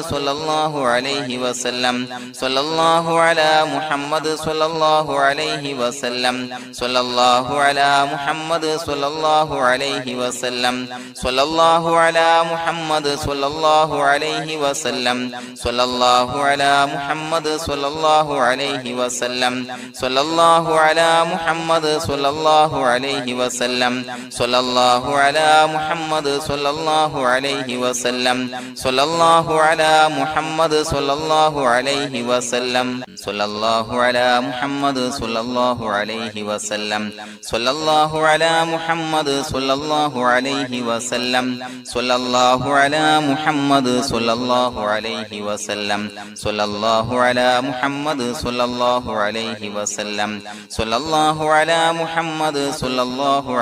സ്വല്ലല്ലാഹു അലൈഹി വസല്ലം സ്വല്ലല്ലാഹു അലാ മുഹമ്മദ് സ്വല്ലല്ലാഹു അലൈഹി വസല്ലം സ്വല്ലല്ലാഹു അലാ മുഹമ്മദ് സ്വല്ലല്ലാഹു അലൈഹി വസല്ലം സ്വല്ലല്ലാഹു അലാ മുഹമ്മദ് സ്വല്ലല്ലാഹു അലൈഹി വസല്ലം സ്വല്ലല്ലാഹു അലാ മുഹമ്മദ് സ്വല്ലല്ലാഹു അലൈഹി വസല്ലം സ്വല്ലല്ലാഹു അലാ മുഹമ്മദ് സ്വല്ലല്ലാഹു അലൈഹി വസല്ലം സ്വല്ലല്ലാഹു അലാ മുഹമ്മദ് സ്വല്ലല്ലാഹു അലൈഹി വസല്ലം സ്വല്ലല്ലാഹു അലാ മുഹമ്മദ് സ്വല്ലല്ലാഹു അലൈഹി വസല്ലം സ്വല്ലല്ലാഹു അലാ മുഹമ്മദ് സ്വല്ലല്ലാഹു അലൈഹി വസല്ലം സ്വല്ലല്ലാഹു അലാ മുഹമ്മദ് സ്വല്ലല്ലാഹു അലൈഹി വസല്ലം സ്വല്ലല്ലാഹു അലാ മുഹമ്മദ് സ്വല്ലല്ലാഹു അലൈഹി വസല്ലം സ്വല്ലല്ലാഹു അലാ മുഹമ്മദ് സ്വല്ലല്ലാഹു അലൈഹി വസല്ലം സ്വല്ലല്ലാഹു അലാ മുഹമ്മദ് സ്വല്ലല്ലാഹു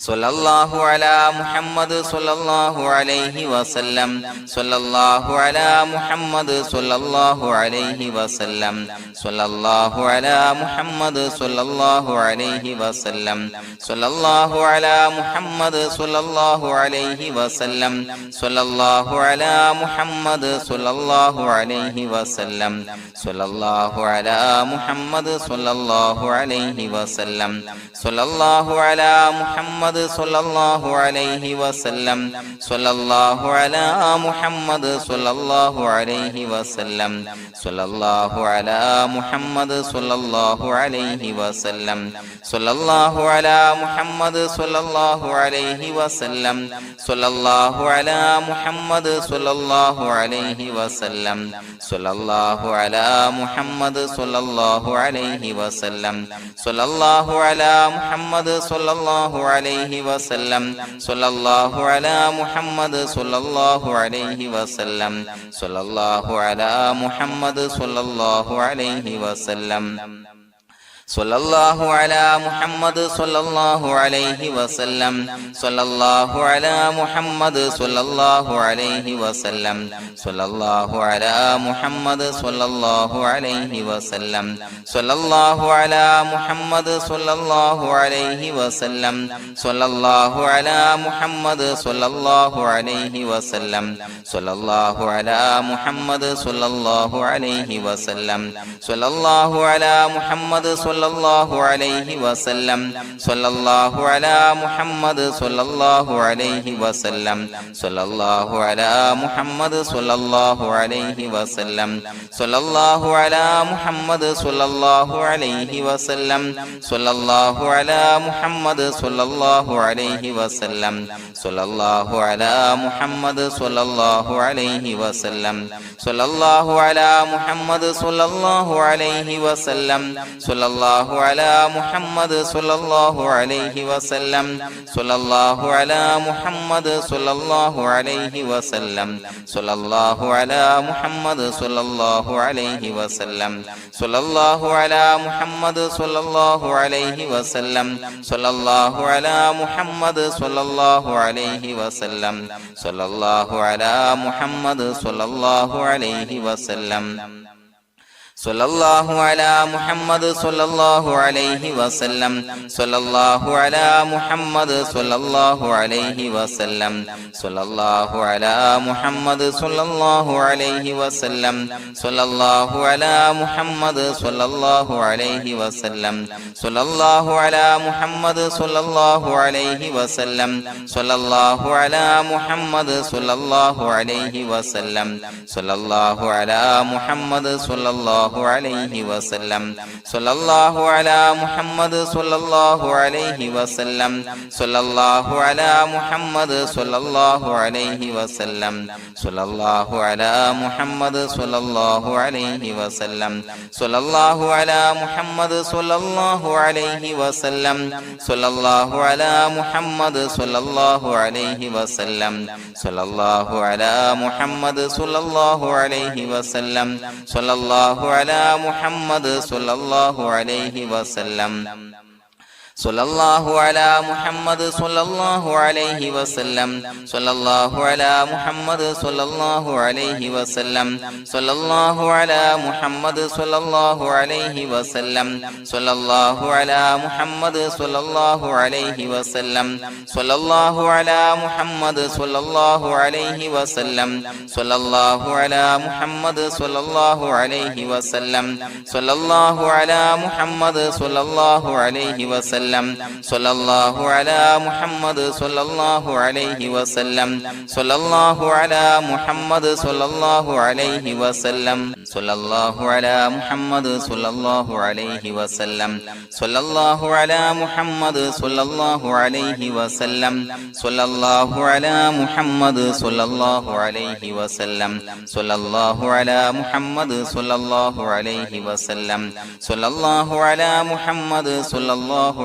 സ്വല്ലല്ലാഹു അലാ മുഹമ്മദ് സ്വല്ലല്ലാഹു അലൈഹി വസല്ലം സ്വല്ലല്ലാഹു അലാ മുഹമ്മദ് സ്വല്ലല്ലാഹു അലൈഹി വസല്ലം സ്വല്ലല്ലാഹു അലാ മുഹമ്മദ് സ്വല്ലല്ലാഹു അലൈഹി വസല്ലം സ്വല്ലല്ലാഹു അലാ മുഹമ്മദ് സ്വല്ലല്ലാഹു അലൈഹി വസല്ലം സ്വല്ലല്ലാഹു അലാ മുഹമ്മദ് സ്വല്ലല്ലാഹു അലൈഹി വസല്ലം സ്വല്ലല്ലാഹു അലാ മുഹമ്മദ് സ്വല്ലല്ലാഹു അലൈഹി വസല്ലം സ്വല്ലല്ലാഹു അലാ മുഹമ്മദ് സ്വല്ലല്ലാഹു അലൈഹി വസല്ലം സ്വല്ലല്ലാഹു അലാ മുഹമ്മദ് സ്വല്ലല്ലാഹു അലൈഹി വസല്ലം സ്വല്ലല്ലാഹു അലാ മുഹമ്മദ് സ്വല്ലല്ലാഹു അലൈഹി വസല്ലം സ്വല്ലല്ലാഹു അലാ മുഹമ്മദ് സ്വല്ലല്ലാഹു അലൈഹി വസല്ലം സ്വല്ലല്ലാഹു അലാ മുഹമ്മദ് സ്വല്ലല്ലാഹു അലൈഹി വസല്ലം സ്വല്ലല്ലാഹു അലാ മുഹമ്മദ് സ്വല്ലല്ലാഹു അലൈഹി വസല്ലം സ്വല്ലല്ലാഹു അലാ മുഹമ്മദ് സ്വല്ലല്ലാഹു അലൈഹി വസല്ലം സ്വല്ലല്ലാഹു അലാ മുഹമ്മദ് സ്വല്ലല്ലാഹു അലൈഹി വസല്ലം സ്വല്ലല്ലാഹു അലാ മുഹമ്മദ് സ്വല്ലല്ലാഹു അലൈഹി വസല്ലം സ്വല്ലല്ലാഹു അലാ മുഹമ്മദ് സ്വല്ലല്ലാഹു അലൈഹി വസല്ലം സ്വല്ലല്ലാഹു അലാ മുഹമ്മദ് സ്വല്ലല്ലാഹു അലൈഹി വസല്ലം സ്വല്ലല്ലാഹു അലാ മുഹമ്മദ് സ്വല്ലല്ലാഹു അലൈഹി വസല്ലം സ്വല്ലല്ലാഹു അലാ മുഹമ്മദ് സ്വല്ലല്ലാഹു അലൈഹി വസല്ലം സ്വല്ലല്ലാഹു അലാ മുഹമ്മദ് സ്വല്ലല്ലാഹു അലൈഹി വസല്ലം സ്വല്ലല്ലാഹു അലാ മുഹമ്മദ് സ്വല്ലല്ലാഹു അലൈഹി വസല്ലം സ്വല്ലല്ലാഹു അലാ മുഹമ്മദ് സ്വല്ലല്ലാഹു അലൈഹി വസല്ലം സ്വല്ലല്ലാഹു അലാ മുഹമ്മദ് സ്വല്ലല്ലാഹു അലൈഹി വസല്ലം സ്വല്ലല്ലാഹു അലാ മുഹമ്മദ് സ്വല്ലല്ലാഹു അലൈഹി വസല്ലം സ്വല്ലല്ലാഹു അലാ മുഹമ്മദ് സ്വല്ലല്ലാഹു അലൈഹി വസല്ലം സ്വല്ലല്ലാഹു അലാ മുഹമ്മദ് സ്വല്ലല്ലാഹു അലൈഹി വസല്ലം സ്വല്ലല്ലാഹു അലാ മുഹമ്മദ് സ്വല്ലല്ലാഹു അലൈഹി വസല്ലം സ്വല്ലല്ലാഹു അലാ മുഹമ്മദ് സ്വല്ലല്ലാഹു അലൈഹി വസല്ലം സ്വല്ലല്ലാഹു അലാ മുഹമ്മദ് സ്വല്ലല്ലാഹു അലൈഹി വസല്ലം സ്വല്ലല്ലാഹു അലാ മുഹമ്മദ് സ്വല്ലല്ലാഹു അലൈഹി വസല്ലം സ്വല്ലല്ലാഹു അലാ മുഹമ്മദ് സ്വല്ലല്ലാഹു അലൈഹി വസല്ലം സ്വല്ലല്ലാഹു അലാ മുഹമ്മദ് സ്വല്ലല്ലാഹു അലൈഹി വസല്ലം സ്വല്ലല്ലാഹു അലാ മുഹമ്മദ് സ്വല്ലല്ലാഹു അലൈഹി വസല്ലം സ്വല്ലല്ലാഹു അലാ മുഹമ്മദ് സ്വല്ലല്ലാഹു അലൈഹി വസല്ലം സ്വല്ലല്ലാഹു അലാ മുഹമ്മദ് സ്വല്ലല്ലാഹു അലൈഹി വസല്ലം സ്വല്ലല്ലാഹു അലാ മുഹമ്മദ് സ്വല്ലല്ലാഹു അലൈഹി വസല്ലം സ്വല്ലല്ലാഹു അലാ മുഹമ്മദ് സ്വല്ലല്ലാഹു അലൈഹി വസല്ലം സ്വല്ലല്ലാഹു അലാ മുഹമ്മദ് സ്വല്ലല്ലാഹു അലൈഹി വസല്ലം സ്വല്ലല്ലാഹു അലാ മുഹമ്മദ് സ്വല്ലല്ലാഹു അലൈഹി വസല്ലം സ്വല്ലല്ലാഹു അലാ മുഹമ്മദ് സ്വല്ലല്ലാഹു അലൈഹി വസല്ലം സ്വല്ലല്ലാഹു അലാ മുഹമ്മദ് സ്വല്ലല്ലാഹു അലൈഹി വസല്ലം സ്വല്ലല്ലാഹു അലാ മുഹമ്മദ് സ്വല്ലല്ലാഹു അലൈഹി വസല്ലം സ്വല്ലല്ലാഹു അലാ മുഹമ്മദ് സ്വല്ലല്ലാഹു അലൈഹി വസല്ലം സ്വല്ലല്ലാഹു അലാ മുഹമ്മദ് സ്വല്ലല്ലാഹു അലൈഹി വസല്ലം സ്വല്ലല്ലാഹു അലാ മുഹമ്മദ് സ്വല്ലല്ലാഹു അലൈഹി വസല്ലം സ്വല്ലല്ലാഹു അലാ മുഹമ്മദ് സ്വല്ലല്ലാഹു അലൈഹി വസല്ലം സ്വല്ലല്ലാഹു അലാ മുഹമ്മദ് സ്വല്ലല്ലാഹു അലൈഹി വസല്ലം സ്വല്ലല്ലാഹു അലാ മുഹമ്മദ് സ്വല്ലല്ലാഹു അലൈഹി വസല്ലം സ്വല്ലല്ലാഹു അലാ മുഹമ്മദ് സ്വല്ലല്ലാഹു അലൈഹി വസല്ലം സ്വല്ലല്ലാഹു അലാ മുഹമ്മദ് സ്വല്ലല്ലാഹു അലൈഹി വസല്ലം സ്വല്ലല്ലാഹു അലാ മുഹമ്മദ് സ്വല്ലല്ലാഹു അലൈഹി വസല്ലം സ്വല്ലല്ലാഹു അലാ മുഹമ്മദ് സ്വല്ലല്ലാഹു അലൈഹി വസല്ലം സ്വല്ലല്ലാഹു അലാ മുഹമ്മദ് സ്വല്ലല്ലാഹു അലൈഹി വസല്ലം സ്വല്ലല്ലാഹു അലാ മുഹമ്മദ് സ്വല്ലല്ലാഹു അലൈഹി വസല്ലം സ്വല്ലല്ലാഹു അലാ മുഹമ്മദ് സ്വല്ലല്ലാഹു അലൈഹി വസല്ലം സ്വല്ലല്ലാഹു അലാ മുഹമ്മദ് സ്വല്ലല്ലാഹു അലൈഹി വസല്ലം സ്വല്ലല്ലാഹു അലാ മുഹമ്മദ് സ്വല്ലല്ലാഹു അലൈഹി വസല്ലം സ്വല്ലല്ലാഹു അലാ മുഹമ്മദ് സ്വല്ലല്ലാഹു അലൈഹി വസല്ലം സ്വല്ലല്ലാഹു അലാ മുഹമ്മദ് സ്വല്ലല്ലാഹു അലൈഹി വസല്ലം സ്വല്ലല്ലാഹു അലാ മുഹമ്മദ് സ്വല്ലല്ലാഹു അലൈഹി വസല്ലം സ്വല്ലല്ലാഹു അലാ മുഹമ്മദ് സ്വല്ലല്ലാഹു അലൈഹി വസല്ലം സ്വല്ലല്ലാഹു അലാ മുഹമ്മദ് സ്വല്ലല്ലാഹു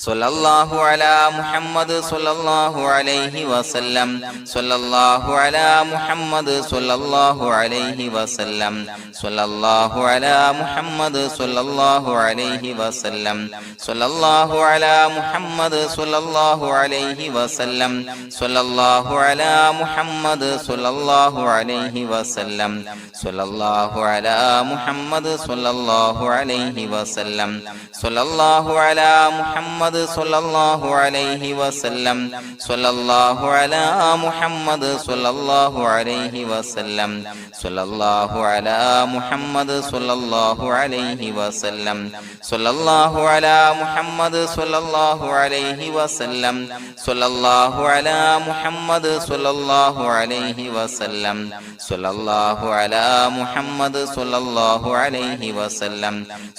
സ്വല്ലല്ലാഹു അലാ മുഹമ്മദ് സ്വല്ലല്ലാഹു അലൈഹി വസല്ലം സ്വല്ലല്ലാഹു അലാ മുഹമ്മദ് സ്വല്ലല്ലാഹു അലൈഹി വസല്ലം സ്വല്ലല്ലാഹു അലാ മുഹമ്മദ് സ്വല്ലല്ലാഹു അലൈഹി വസല്ലം സ്വല്ലല്ലാഹു അലാ മുഹമ്മദ് സ്വല്ലല്ലാഹു അലൈഹി വസല്ലം സ്വല്ലല്ലാഹു അലാ മുഹമ്മദ് സ്വല്ലല്ലാഹു അലൈഹി വസല്ലം സ്വല്ലല്ലാഹു അലാ മുഹമ്മദ് സ്വല്ലല്ലാഹു അലൈഹി വസല്ലം സ്വല്ലല്ലാഹു അലാ മുഹമ്മദ് സ്വല്ലല്ലാഹു അലൈഹി വസല്ലം സ്വല്ലല്ലാഹു അലാ മുഹമ്മദ് സ്വല്ലല്ലാഹു അലൈഹി വസല്ലം സ്വല്ലല്ലാഹു അലാ മുഹമ്മദ് സ്വല്ലല്ലാഹു അലൈഹി വസല്ലം സ്വല്ലല്ലാഹു അലാ മുഹമ്മദ് സ്വല്ലല്ലാഹു അലൈഹി വസല്ലം സ്വല്ലല്ലാഹു അലാ മുഹമ്മദ് സ്വല്ലല്ലാഹു അലൈഹി വസല്ലം സ്വല്ലല്ലാഹു അലാ മുഹമ്മദ് സ്വല്ലല്ലാഹു അലൈഹി വസല്ലം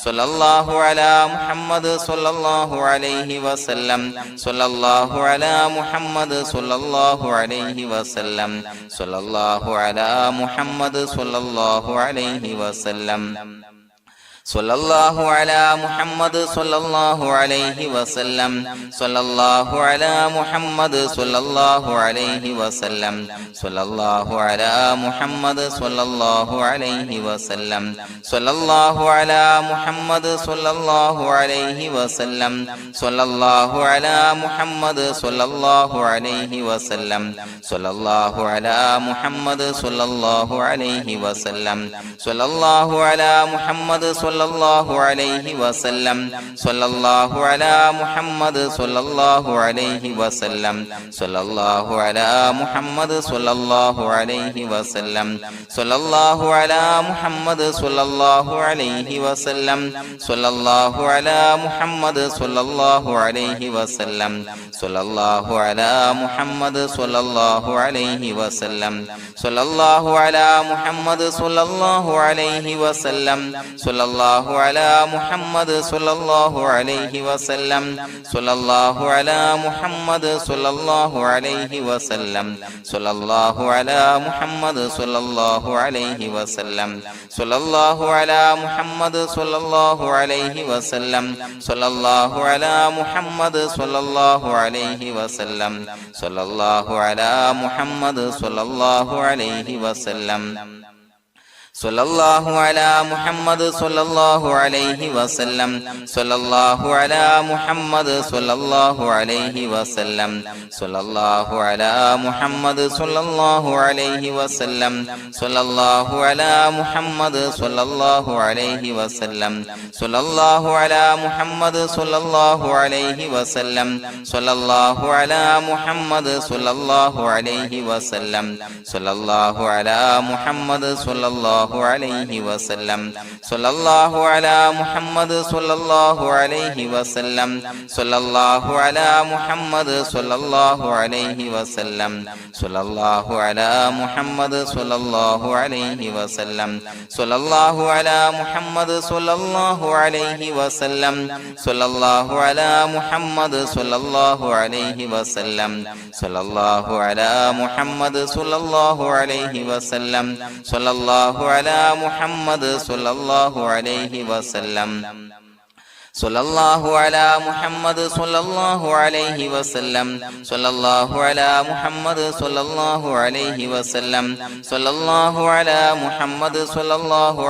സ്വല്ലല്ലാഹു അലാ മുഹമ്മദ് സ്വല്ലല്ലാഹു അലൈഹി വസല്ലം സ്വല്ലല്ലാഹു അലാ മുഹമ്മദ് സ്വല്ലല്ലാഹു അലൈഹി വസല്ലം സ്വല്ലല്ലാഹു അലാ മുഹമ്മദ് സ്വല്ലല്ലാഹു അലൈഹി വസല്ലം സ്വല്ലല്ലാഹു അലാ മുഹമ്മദ് സ്വല്ലല്ലാഹു അലൈഹി വസല്ലം സ്വല്ലല്ലാഹു അലാ മുഹമ്മദ് സ്വല്ലല്ലാഹു അലൈഹി വസല്ലം സ്വല്ലല്ലാഹു അലാ മുഹമ്മദ് സ്വല്ലല്ലാഹു അലൈഹി വസല്ലം സ്വല്ലല്ലാഹു അലാ മുഹമ്മദ് സ്വല്ലല്ലാഹു അലൈഹി വസല്ലം സ്വല്ലല്ലാഹു അലാ മുഹമ്മദ് സ്വല്ലല്ലാഹു അലൈഹി വസല്ലം സ്വല്ലല്ലാഹു അലാ മുഹമ്മദ് സ്വല്ലല്ലാഹു അലൈഹി വസല്ലം സ്വല്ലല്ലാഹു അലാ മുഹമ്മദ് സ്വല്ലല്ലാഹു അലൈഹി വസല്ലം സ്വല്ലല്ലാഹു അലാ മുഹമ്മദ് സ്വല്ലല്ലാഹു അലൈഹി വസല്ലം സ്വല്ലല്ലാഹു അലാ മുഹമ്മദ് സ്വല്ലല്ലാഹു അലൈഹി വസല്ലം സ്വല്ലല്ലാഹു അലാ മുഹമ്മദ് സ്വല്ലല്ലാഹു അലൈഹി വസല്ലം സ്വല്ലല്ലാഹു അലാ മുഹമ്മദ് സ്വല്ലല്ലാഹു അലൈഹി വസല്ലം സ്വല്ലല്ലാഹു അലാ മുഹമ്മദ് സ്വല്ലല്ലാഹു അലൈഹി വസല്ലം സ്വല്ലല്ലാഹു അലാ മുഹമ്മദ് സ്വല്ലല്ലാഹു അലൈഹി വസല്ലം സ്വല്ലല്ലാഹു അലാ മുഹമ്മദ് സ്വല്ലല്ലാഹു അലൈഹി വസല്ലം സ്വല്ലല്ലാഹു അലാ മുഹമ്മദ് സ്വല്ലല്ലാഹു അലൈഹി വസല്ലം സ്വല്ലല്ലാഹു അലാ മുഹമ്മദ് സ്വല്ലല്ലാഹു അലൈഹി വസല്ലം സ്വല്ലല്ലാഹു അലാ മുഹമ്മദ് സ്വല്ലല്ലാഹു അലൈഹി വസല്ലം സ്വല്ലല്ലാഹു അലാ മുഹമ്മദ് സ്വല്ലല്ലാഹു അലൈഹി വസല്ലം സ്വല്ലല്ലാഹു അലാ മുഹമ്മദ് സ്വല്ലല്ലാഹു അലൈഹി വസല്ലം സ്വല്ലല്ലാഹു അലാ മുഹമ്മദ് സ്വല്ലല്ലാഹു അലൈഹി വസല്ലം സ്വല്ലല്ലാഹു അലാ മുഹമ്മദ് സ്വല്ലല്ലാഹു അലൈഹി വസല്ലം സ്വല്ലല്ലാഹു അലാ മുഹമ്മദ് സ്വല്ലല്ലാഹു അലൈഹി വസല്ലം സ്വല്ലല്ലാഹു അലാ മുഹമ്മദ് സ്വല്ലല്ലാഹു അലൈഹി വസല്ലം സ്വല്ലല്ലാഹു അലാ മുഹമ്മദ് സ്വല്ലല്ലാഹു അലൈഹി വസല്ലം സ്വല്ലല്ലാഹു അലാ മുഹമ്മദ് സ്വല്ലല്ലാഹു അലൈഹി വസല്ലം സ്വല്ലല്ലാഹു അലാ മുഹമ്മദ് സ്വല്ലല്ലാഹു അലൈഹി വസല്ലം സ്വല്ലല്ലാഹു അലാ മുഹമ്മദ് സ്വല്ലല്ലാഹു അലൈഹി വസല്ലം സ്വല്ലല്ലാഹു അലാ മുഹമ്മദ് സ്വല്ലല്ലാഹു അലൈഹി വസല്ലം സ്വല്ലല്ലാഹു അലാ മുഹമ്മദ് സ്വല്ലല്ലാഹു അലൈഹി വസല്ലം സ്വല്ലല്ലാഹു അലാ മുഹമ്മദ് സ്വല്ലല്ലാഹു അലൈഹി വസല്ലം സ്വല്ലല്ലാഹു അലാ മുഹമ്മദ് സ്വല്ലല്ലാഹു അലൈഹി വസല്ലം സ്വല്ലല്ലാഹു അലാ മുഹമ്മദ് സ്വല്ലല്ലാഹു അലൈഹി വസല്ലം സ്വല്ലല്ലാഹു അലാ മുഹമ്മദ് സ്വല്ലല്ലാഹു അലൈഹി വസല്ലം സ്വല്ലല്ലാഹു അലാ മുഹമ്മദ് സ്വല്ലല്ലാഹു അലൈഹി വസല്ലം സ്വല്ലല്ലാഹു അലാ മുഹമ്മദ് സ്വല്ലല്ലാഹു അലൈഹി വസല്ലം സ്വല്ലല്ലാഹു അലാ മുഹമ്മദ് സ്വല്ലല്ലാഹു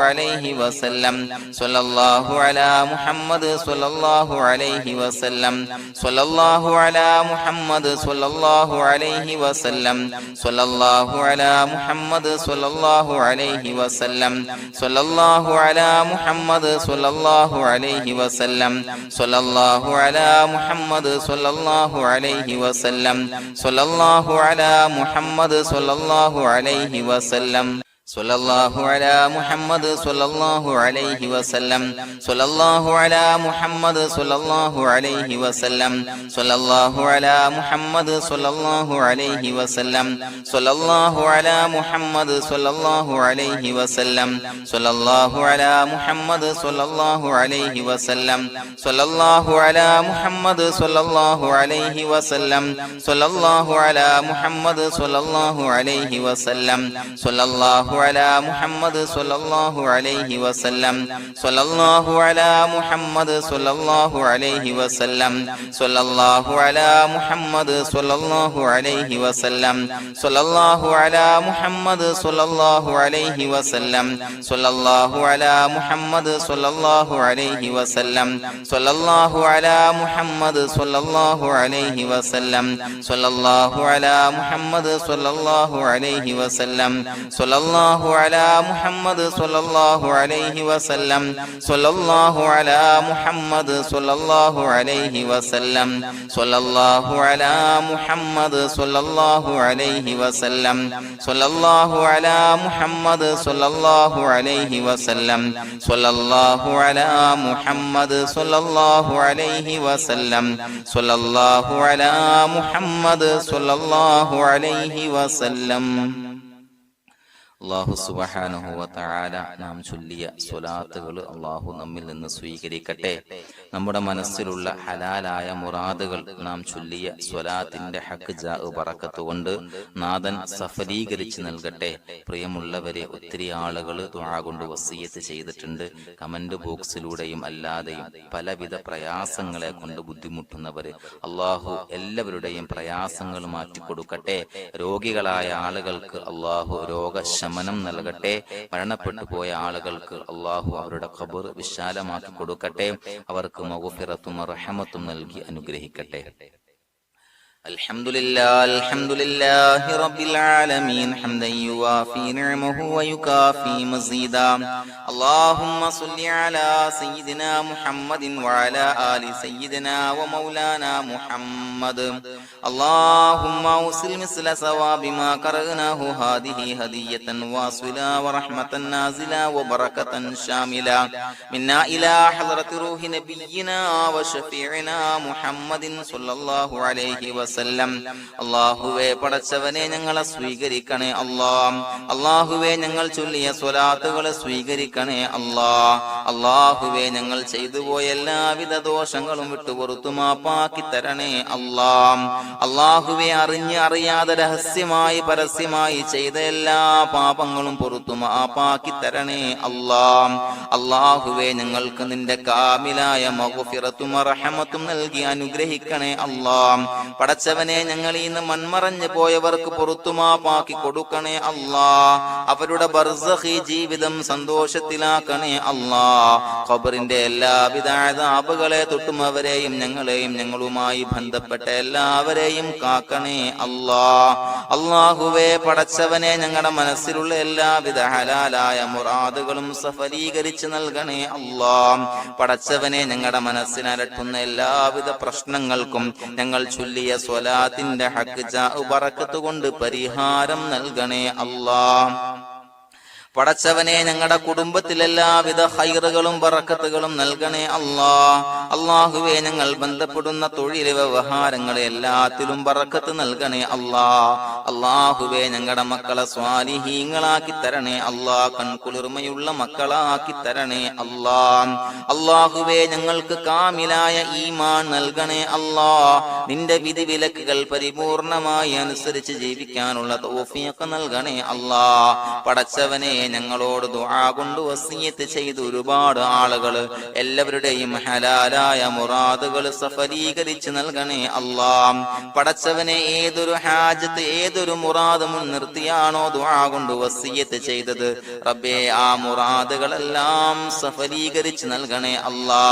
അലൈഹി വസല്ലം സ്വല്ലല്ലാഹു അലാ മുഹമ്മദ് സ്വല്ലല്ലാഹു അലൈഹി വസല്ലം സ്വല്ലല്ലാഹു അലാ മുഹമ്മദ് സ്വല്ലല്ലാഹു അലൈഹി വസല്ലം സ്വല്ലല്ലാഹു അലാ മുഹമ്മദ് സ്വല്ലല്ലാഹു അലൈഹി വസല്ലം സ്വല്ലല്ലാഹു അലാ മുഹമ്മദ് സ്വല്ലല്ലാഹു അലൈഹി വസല്ലം സ്വല്ലല്ലാഹു അലാ മുഹമ്മദ് സ്വല്ലല്ലാഹു അലൈഹി വസല്ലം സ്വല്ലല്ലാഹു അലാ മുഹമ്മദ് സ്വല്ലല്ലാഹു അലൈഹി വസല്ലം സ്വല്ലല്ലാഹു അലാ മുഹമ്മദ് സ്വല്ലല്ലാഹു അലൈഹി വസല്ലം സ്വല്ലല്ലാഹു അലാ മുഹമ്മദ് സ്വല്ലല്ലാഹു അലൈഹി വസല്ലം സ്വല്ലല്ലാഹു അലാ മുഹമ്മദ് സ്വല്ലല്ലാഹു അലൈഹി വസല്ലം സ്വല്ലല്ലാഹു അലാ മുഹമ്മദ് സ്വല്ലല്ലാഹു അലൈഹി വസല്ലം സ്വല്ലല്ലാഹു അലാ മുഹമ്മദ് സ്വല്ലല്ലാഹു അലൈഹി വസല്ലം സ്വല്ലല്ലാഹു അലാ മുഹമ്മദ് സ്വല്ലല്ലാഹു അലൈഹി വസല്ലം സ്വല്ലല്ലാഹു അലാ മുഹമ്മദ് സ്വല്ലല്ലാഹു അലൈഹി വസല്ലം സ്വല്ലല്ലാഹു അലാ മുഹമ്മദ് സ്വല്ലല്ലാഹു അലൈഹി വസല്ലം സ്വല്ലല്ലാഹു അലാ മുഹമ്മദ് സ്വല്ലല്ലാഹു അലൈഹി വസല്ലം സ്വല്ലല്ലാഹു അലാ മുഹമ്മദ് സ്വല്ലല്ലാഹു അലൈഹി വസല്ലം സ്വല്ലല്ലാഹു അലാ മുഹമ്മദ് സ്വല്ലല്ലാഹു അലൈഹി വസല്ലം സ്വല്ലല്ലാഹു അലാ മുഹമ്മദ് സ്വല്ലല്ലാഹു അലൈഹി വസല്ലം സ്വല്ലല്ലാഹു അലാ മുഹമ്മദ് സ്വല്ലല്ലാഹു അലൈഹി വസല്ലം സ്വല്ലല്ലാഹു അലാ മുഹമ്മദ് സ്വല്ലല്ലാഹു അലൈഹി വസല്ലം സ്വല്ലല്ലാഹു അലാ മുഹമ്മദ് സ്വല്ലല്ലാഹു അലൈഹി വസല്ലം സ്വല്ലല്ലാഹു അലാ മുഹമ്മദ് സ്വല്ലല്ലാഹു അലൈഹി വസല്ലം സ്വല്ലല്ലാഹു അലാ മുഹമ്മദ് സ്വല്ലല്ലാഹു അലൈഹി വസല്ലം സ്വല്ലല്ലാഹു അലാ മുഹമ്മദ് സ്വല്ലല്ലാഹു അലൈഹി വസല്ലം സ്വല്ലല്ലാഹു അലാ മുഹമ്മദ് സ്വല്ലല്ലാഹു അലൈഹി വസല്ലം സ്വല്ലല്ലാഹു അലാ മുഹമ്മദ് സ്വല്ലല്ലാഹു അലൈഹി വസല്ലം. അല്ലാഹു സുബ്ഹാനഹു വ തആല നാം ചൊല്ലിയ സ്വലാത്തുകൾ അല്ലാഹു നമ്മിൽ നിന്ന് സ്വീകരിക്കട്ടെ. നമ്മുടെ മനസ്സിലുള്ള ഹലാലായ മുറാദുകൾ നാം ചൊല്ലിയ സ്വലാത്തിന്റെ ഹഖ് ജാ ബറക്കത്ത് കൊണ്ട് നാഥൻ സഫലീകരിച്ച് നൽകട്ടെ. പ്രിയമുള്ളവരെ, ഒത്തിരി ആളുകൾ ദുആ കൊണ്ട് വസിയത്ത് ചെയ്തിട്ടുണ്ട്. കമന്റ് ബോക്സിലൂടെയും അല്ലാതെയും പലവിധ പ്രയാസങ്ങളെ കൊണ്ട് ബുദ്ധിമുട്ടുന്നവര് അല്ലാഹു എല്ലാവരുടെയും പ്രയാസങ്ങൾ മാറ്റിക്കൊടുക്കട്ടെ. രോഗികളായ ആളുകൾക്ക് അല്ലാഹു രോഗശമനം നൽകട്ടെ. മരണപ്പെട്ടു പോയ ആളുകൾക്ക് അല്ലാഹു അവരുടെ ഖബർ വിശാലമാക്കി കൊടുക്കട്ടെ. അവർക്ക് മഗ്ഫിറത്തും റഹ്മത്തും നൽകി അനുഗ്രഹിക്കട്ടെ. അൽഹംദുലില്ലാഹി റബ്ബിൽ ആലമീൻ ഹംദൻ യുവാഫി നിഅമഹു വയുകാഫി മസീദാ. അല്ലാഹുമ്മ സ്വല്ലി അലാ സയ്യിദിനാ മുഹമ്മദിൻ വഅലാ ആലി സയ്യിദിനാ വമൗലാനാ മുഹമ്മദ്. അല്ലാഹുമ്മ ഉസിൽ മിസ്ല സവാബി മാ ഖറഅനാഹു ഹാദിഹി ഹദിയതൻ വാസിലാ വറഹ്മതൻ നാസിലാ വബറകതൻ ശാമിലാ മിന്നാ ഇലാ ഹളറത്തി റൂഹി നബിയിനാ വശഫീഇനാ മുഹമ്മദിൻ സ്വല്ലല്ലാഹു അലൈഹി വസല്ലം. അല്ലാഹുവേ, പടച്ചവനെ ഞങ്ങളെ സ്വീകരിക്കണേ അല്ലാ. അല്ലാഹുവേ, ഞങ്ങൾ ചൊല്ലിയ സ്വലാത്തുകളെ സ്വീകരിക്കണേ അല്ലാ. അല്ലാഹുവേ, ഞങ്ങൾ ചെയ്തു പോയ എല്ലാവിധ ദോഷങ്ങളും വിട്ടുപുറത്തു മാപ്പാക്കി തരണേ അല്ലാ. അല്ലാഹുവേ, അറിഞ്ഞ് അറിയാതെ രഹസ്യമായി പരസ്യമായി ചെയ്ത എല്ലാ പാപങ്ങളും പുറത്തു മാപ്പാക്കി തരണേ അല്ലാ. അല്ലാഹുവേ, ഞങ്ങൾക്ക് നിന്റെ കാമിലായ മഗ്ഫിറത്തും റഹ്മത്തും നൽകി അനുഗ്രഹിക്കണേ അല്ലാ. പടച്ചവനെ, ഞങ്ങൾ ഇന്ന് മൺമറഞ്ഞു പോയവർക്ക് പുറത്തുമാപ്പാക്കി കൊടുക്കണേ അല്ലാ. അവരുടെ ബർസഖി ജീവിതം സന്തോഷത്തിലാക്കണേ അല്ലാ. ഖബറിന്റെ എല്ലാവിധ അദാബുകളെ തൊട്ടും അവരെയും ഞങ്ങളെയും ഞങ്ങളുമായി ബന്ധപ്പെട്ട എല്ലാവരെയും കാക്കണേ അല്ലാ. അല്ലാഹുവേ, പടച്ചവനെ, ഞങ്ങളുടെ മനസ്സിലുള്ള എല്ലാവിധ ഹലാലായ മുറാദുകളും സഫലീകരിച്ച് നൽകണേ അല്ലാ. പടച്ചവനെ, ഞങ്ങളുടെ മനസ്സിനലട്ടുന്ന എല്ലാവിധ പ്രശ്നങ്ങൾക്കും ഞങ്ങൾ ചൊല്ലിയ സ്വലാത്തിന്റെ ഹഖ് ജാ ബറക്കത്ത് കൊണ്ട് പരിഹാരം നൽകണേ അല്ലാ. പടച്ചവനെ, ഞങ്ങളുടെ കുടുംബത്തിൽ എല്ലാവിധ ഖൈറുകളും ബറക്കത്തുകളും നൽകണേ അല്ലാ. അല്ലാഹുവേ, ഞങ്ങൾ ബന്ധപ്പെടുന്ന തൊഴിൽ വ്യവഹാരങ്ങളെ എല്ലാത്തിലും ബറക്കത്ത് നൽകണേ അല്ലാ. അല്ലാഹുവേ, ഞങ്ങളുടെ മക്കളെ സ്വാലിഹീങ്ങളാക്കി തരണേ അല്ലാ. കൺകുളിർമയുള്ള മക്കളാക്കി തരണേ അല്ലാ. അല്ലാഹുവേ, ഞങ്ങൾക്ക് കാമിലായ ഈമാൻ നൽകണേ അല്ലാ. നിന്റെ വിധി വിലക്കുകൾ പരിപൂർണമായി അനുസരിച്ച് ജീവിക്കാനുള്ള തൗഫീഖ് നൽകണേ അല്ലാ. പടച്ചവനെ, ഞങ്ങളോട് ദുആ കൊണ്ട് വസിയത്ത് ചെയ്ത് ഒരുപാട് ആളുകൾ എല്ലാവരുടെയും ഹലാലായ മുറാദുകൾ സഫലീകരിച്ച് നൽകണേ അല്ലാ. പടച്ചവനെ, ഏതൊരു ഹാജത്ത് ഏതൊരു മുറാദ് മുൻനിർത്തിയാണോ ദുആ കൊണ്ട് വസിയത്ത് ചെയ്തത്, റബ്ബേ, ആ മുറാദുകളെല്ലാം സഫലീകരിച്ച് നൽകണേ അല്ലാ.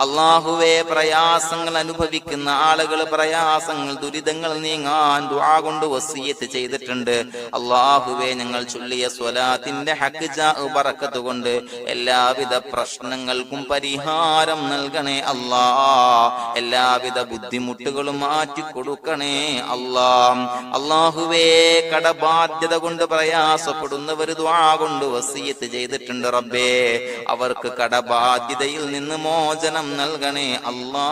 അല്ലാഹുവേ, പ്രയാസങ്ങൾ അനുഭവിക്കുന്ന ആളുകൾ പ്രയാസങ്ങൾ ദുരിതങ്ങൾ നീങ്ങാൻ ദുആ കൊണ്ട് വസിയത്ത് ചെയ്തിട്ടുണ്ട്. അല്ലാഹുവേ, ഞങ്ങൾ ചൊല്ലിയ സ്വലാത്തിന്റെ ഹഖ് ജാ ബറക്കത്ത് കൊണ്ട് എല്ലാവിധ പ്രശ്നങ്ങൾക്കും പരിഹാരം നൽകണേ അല്ലാ. എല്ലാവിധ ബുദ്ധിമുട്ടുകളും മാറ്റിക്കൊടുക്കണേ അല്ലാ. അല്ലാഹുവേ, കടബാധ്യത കൊണ്ട് പ്രയാസപ്പെടുന്നവർ ദുആ കൊണ്ട് വസിയത്ത് ചെയ്തിട്ടുണ്ട്. റബ്ബേ, അവർക്ക് കടബാധ്യതയിൽ നിന്ന് മോചനം നൽകണേ അല്ലാ.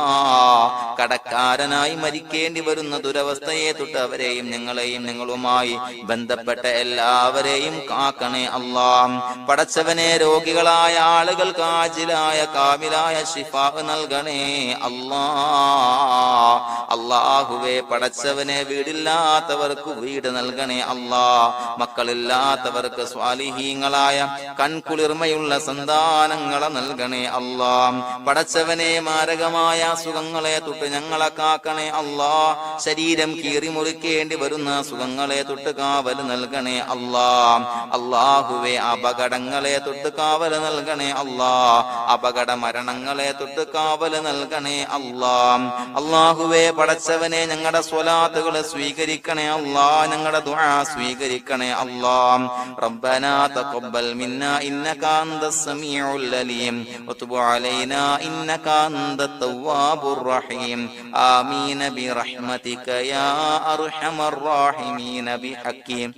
കടക്കാരനായി മരിക്കേണ്ടി വരുന്ന ദുരവസ്ഥയെ തൊട്ട് അവരെയും ഞങ്ങളെയും ഞങ്ങളുമായി ബന്ധപ്പെട്ട എല്ലാവരെയും കാക്കണേ അല്ലാ. അല്ലാഹ്. പടച്ചവനെ രോഗികളായ ആളുകൾക്ക് ആജിലായ കാമിലായ ശിഫാ നൽകണേ അല്ലാഹ്. അല്ലാഹുവേ പടച്ചവനെ വീടില്ലാത്തവർക്ക് വീട് നൽകണേ അല്ലാഹ്. മക്കളില്ലാത്തവർക്ക് സ്വാലിഹീങ്ങളായ കൺകുളിർമയുള്ള സന്താനങ്ങളെ നൽകണേ അല്ലാഹ്. പടച്ചവനെ മാരകമായ അസുഖങ്ങളെ തൊട്ട് ഞങ്ങളെ കാക്കണേ അല്ലാഹ്. ശരീരം കീറി മുറിക്കേണ്ടി വരുന്ന അസുഖങ്ങളെ തൊട്ട് കാവൽ നൽകണേ അല്ലാഹ്. അല്ലാഹുവേ അപകടങ്ങളെ തൊട്ട് കാവൽ നൽകണേ അല്ലാഹ്. അപകട മരണങ്ങളെ തൊട്ട് കാവൽ നൽകണേ അല്ലാഹ്. അല്ലാഹുവേ പടച്ചവനെ ഞങ്ങളുടെ സ്വലാത്തുകൾ സ്വീകരിക്കണേ അല്ലാഹ്. ഞങ്ങളുടെ ദുആ സ്വീകരിക്കണേ അല്ലാഹ്. റബ്ബനാ തഖബ്ബൽ മിന്നാ ഇന്നക അൻതസ് സമീഉൽ അലീം വതുബ് അലൈനാ ഇന്നക അൻതത് തവ്വാബുർ റഹീം. ആമീൻ ബിറഹ്മതിക യാ അർഹമർ റഹീമീൻ ബിഹഖീം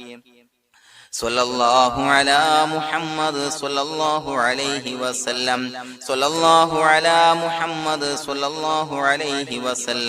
സ്വല്ലല്ലാഹു അലാ മുഹമ്മദ് സ്വല്ലല്ലാഹു അലൈഹി വസല്ലം. സ്വല്ലല്ലാഹു അലാ മുഹമ്മദ് സ്വല്ലല്ലാഹു അലൈഹി വസല്ലം.